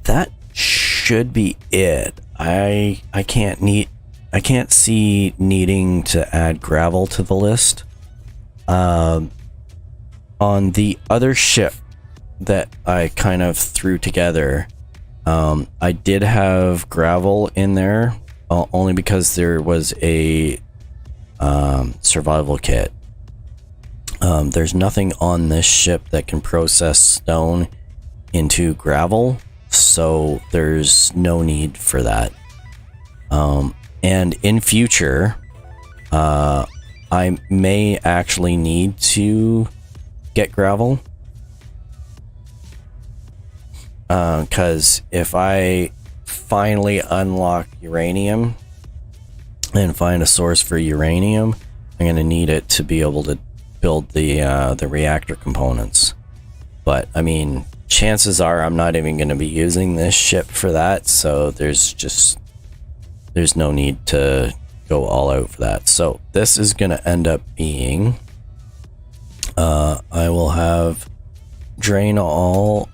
that should be it. I can't see needing to add gravel to the list. On the other ship that I kind of threw together, I did have gravel in there, only because there was a survival kit. There's nothing on this ship that can process stone into gravel, so there's no need for that. And in future, I may actually need to get gravel, because if I finally unlock uranium and find a source for uranium, I'm going to need it to be able to build the reactor components. But I mean, chances are I'm not even going to be using this ship for that, so there's no need to go all out for that. So this is going to end up being I will have drain all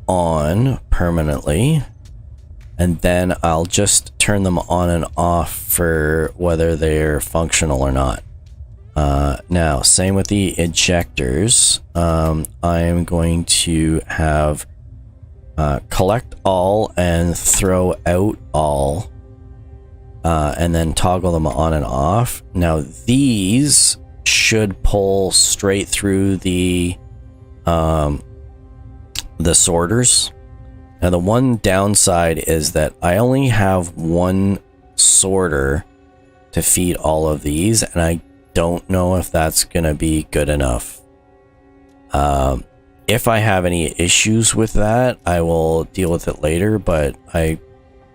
on permanently, and then I'll just turn them on and off for whether they're functional or not. Now, same with the ejectors. I am going to have collect all and throw out all, and then toggle them on and off. Now, these should pull straight through the sorters. Now, the one downside is that I only have one sorter to feed all of these, and I don't know if that's gonna be good enough. If I have any issues with that, I will deal with it later, but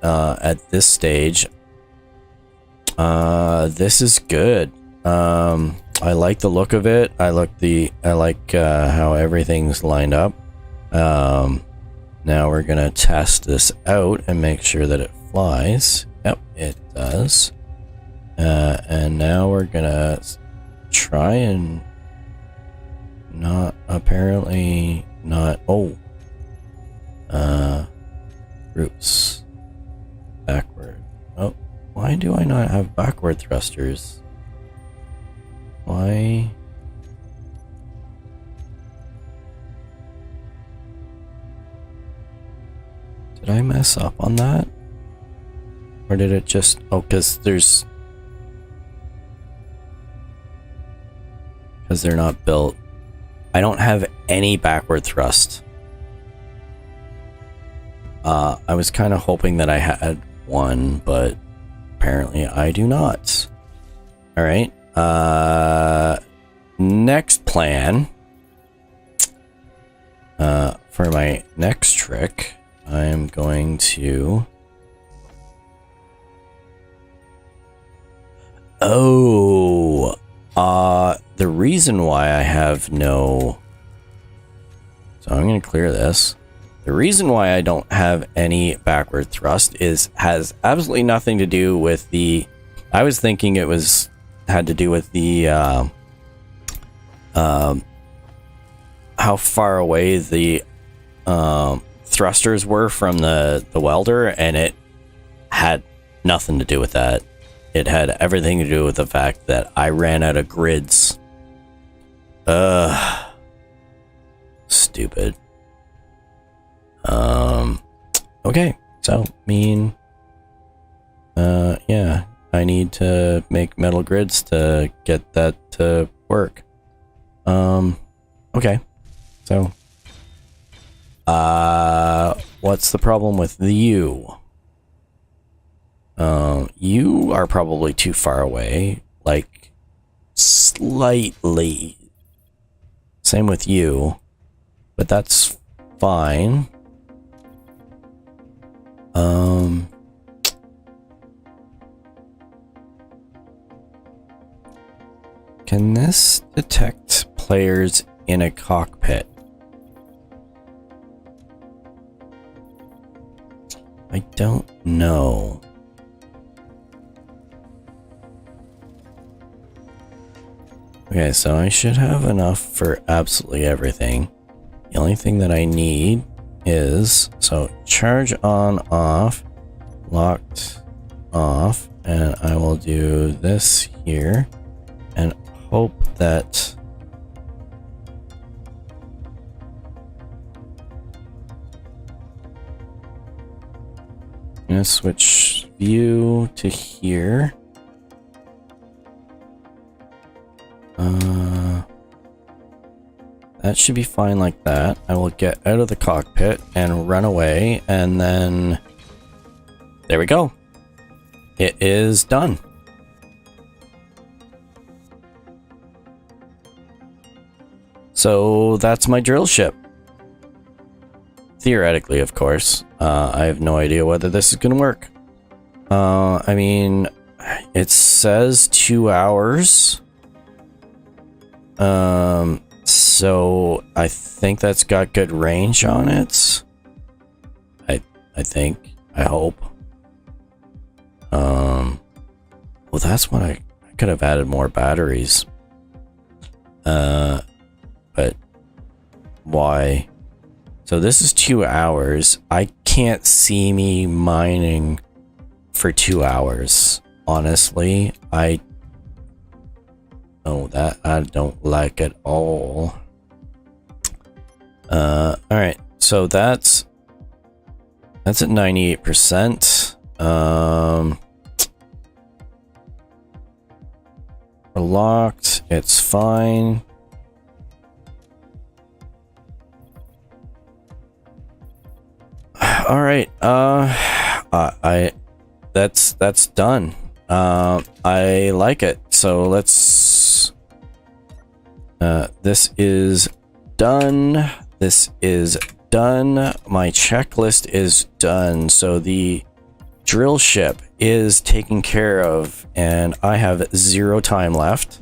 at this stage, this is good. I like the look of it. I like how everything's lined up. Now we're gonna test this out and make sure that it flies. Yep, it does. And now we're gonna try and apparently not. Oh, groups backward. Oh, why do I not have backward thrusters? Why? Did I mess up on that? Or did it just... Oh, because they're not built. I don't have any backward thrust. I was kind of hoping that I had one, but apparently I do not. Alright. Next plan. For my next trick, I am going to... Oh, the reason why I have no... So I'm going to clear this. The reason why I don't have any backward thrust has absolutely nothing to do with the... I was thinking it had to do with the how far away the thrusters were from the welder, and it had nothing to do with that. It had everything to do with the fact that I ran out of grids. Stupid. Okay, so yeah, I need to make metal grids to get that to work. Okay, so what's the problem with you? You are probably too far away, like slightly. Same with you, but that's fine. Can this detect players in a cockpit? I don't know. Okay, so I should have enough for absolutely everything. The only thing that I need is, so charge on, off, locked, off, and I will do this here and hope that I'm gonna switch view to here. That should be fine like that. I will get out of the cockpit and run away, and then there we go. It is done. So that's my drill ship. Theoretically, of course. I have no idea whether this is going to work. I mean, it says 2 hours. So I think that's got good range on it. I think. I hope. Well, that's what I could have added more batteries. But why? So this is 2 hours. I can't see me mining for 2 hours. Honestly, that I don't like at all. Alright, so that's at 98%. We're locked, it's fine. Alright, that's done. I like it. So let's this is done. This is done. My checklist is done. So the drill ship is taken care of, and I have 0 time left.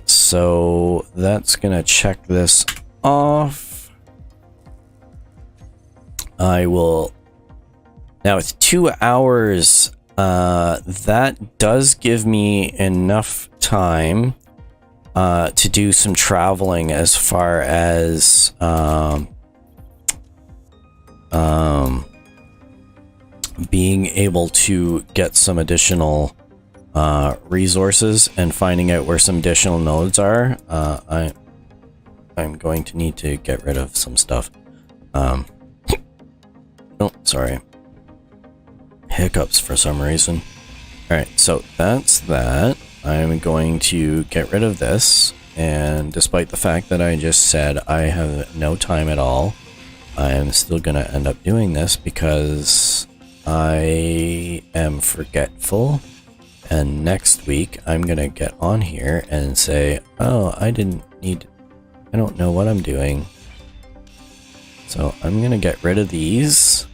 So that's gonna check this off. I will now, with 2 hours, that does give me enough time to do some traveling as far as being able to get some additional resources and finding out where some additional nodes are. I'm going to need to get rid of some stuff. Oh, sorry. Hiccups for some reason. Alright, so that's that. I'm going to get rid of this, and despite the fact that I just said I have no time at all, I'm still going to end up doing this because I am forgetful, and next week I'm going to get on here and say, oh, I don't know what I'm doing. So I'm going to get rid of these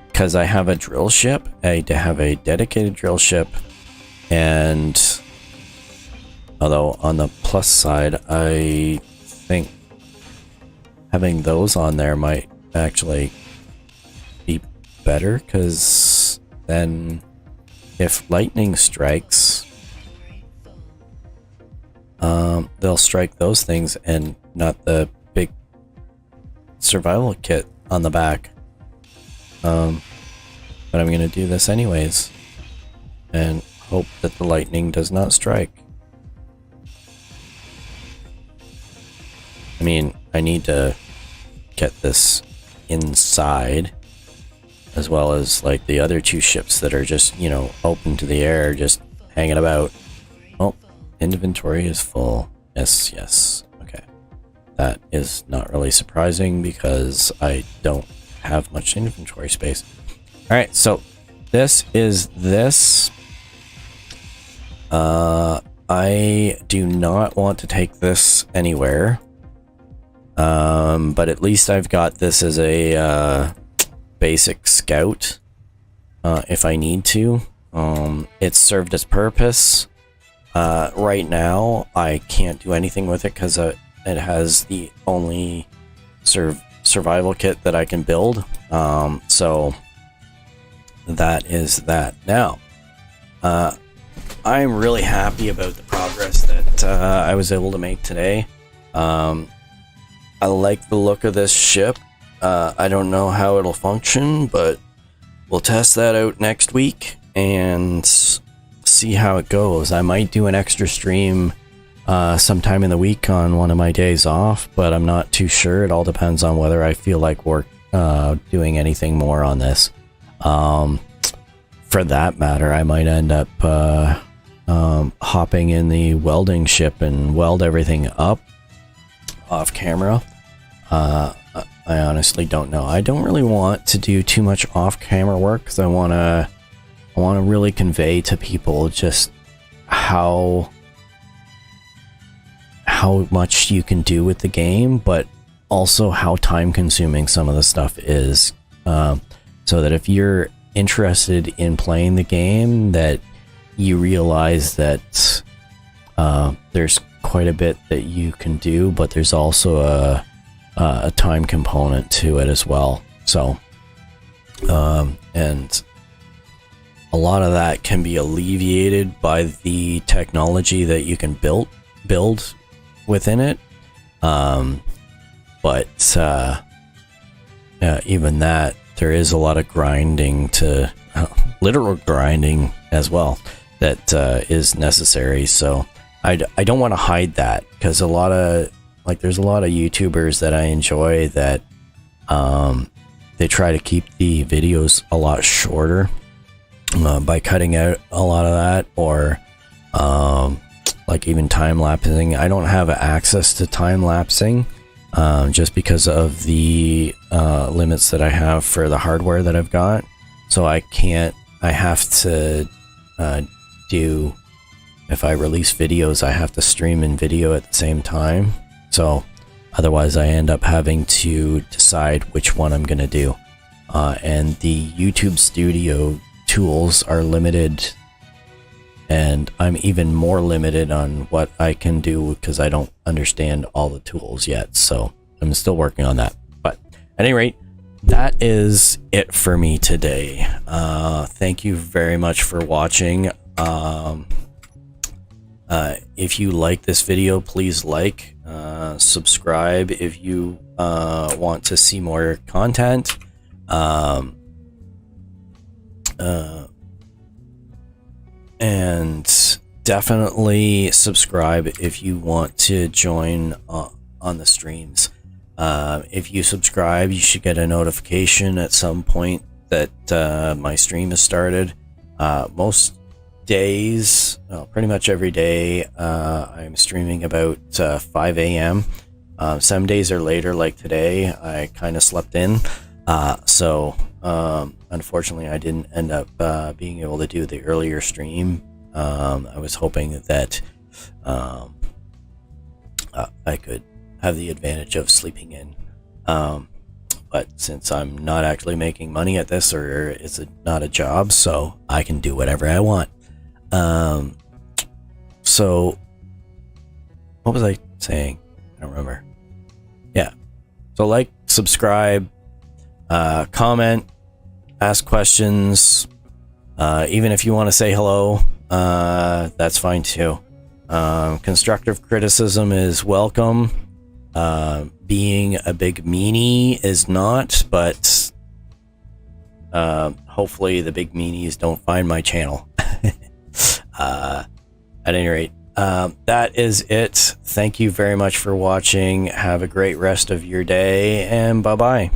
because I have a drill ship. I have a dedicated drill ship, and although on the plus side, I think having those on there might actually be better, because then if lightning strikes, they'll strike those things and not the big survival kit on the back. But I'm gonna do this anyways and hope that the lightning does not strike. I mean, I need to get this inside, as well as like the other 2 ships that are just, you know, open to the air, just hanging about. Oh, inventory is full. Yes, yes. Okay. That is not really surprising because I don't have much inventory space. Alright, so this is this. I do not want to take this anywhere. But at least I've got this as a basic scout if I need to. It's served its purpose. Right now I can't do anything with it because it has the only survival kit that I can build. So that is that. Now, I'm really happy about the progress that I was able to make today. I like the look of this ship. I don't know how it'll function, but we'll test that out next week and see how it goes. I might do an extra stream sometime in the week on one of my days off, but I'm not too sure. It all depends on whether I feel like doing anything more on this. For that matter, I might end up hopping in the welding ship and weld everything up off camera. I honestly don't know. I don't really want to do too much off camera work because I want to really convey to people just how much you can do with the game, but also how time consuming some of the stuff is. So that if you're interested in playing the game, that you realize that there's quite a bit that you can do, but there's also a time component to it as well. So, and a lot of that can be alleviated by the technology that you can build within it. But even that, there is a lot of grinding to literal grinding as well that is necessary. So I don't want to hide that, because there's a lot of YouTubers that I enjoy that they try to keep the videos a lot shorter by cutting out a lot of that, or like even time lapsing. I don't have access to time lapsing just because of the limits that I have for the hardware that I've got. So I have to if I release videos, I have to stream in video at the same time. So otherwise I end up having to decide which one I'm going to do. And the YouTube Studio tools are limited, and I'm even more limited on what I can do because I don't understand all the tools yet. So I'm still working on that. But at any rate, that is it for me today. Thank you very much for watching. If you like this video, please like, subscribe if you want to see more content. And definitely subscribe if you want to join on the streams. If you subscribe, you should get a notification at some point that my stream has started. Most days, pretty much every day, I'm streaming about 5 a.m. Some days are later, like today. I kind of slept in, so unfortunately I didn't end up being able to do the earlier stream. I was hoping that I could have the advantage of sleeping in, but since I'm not actually making money at this, or it's not a job, so I can do whatever I want. So what was I saying? I don't remember. Yeah. So like, subscribe, comment, ask questions. Even if you want to say hello, that's fine too. Constructive criticism is welcome. Being a big meanie is not, but hopefully the big meanies don't find my channel. At any rate, that is it. Thank you very much for watching. Have a great rest of your day, and bye-bye.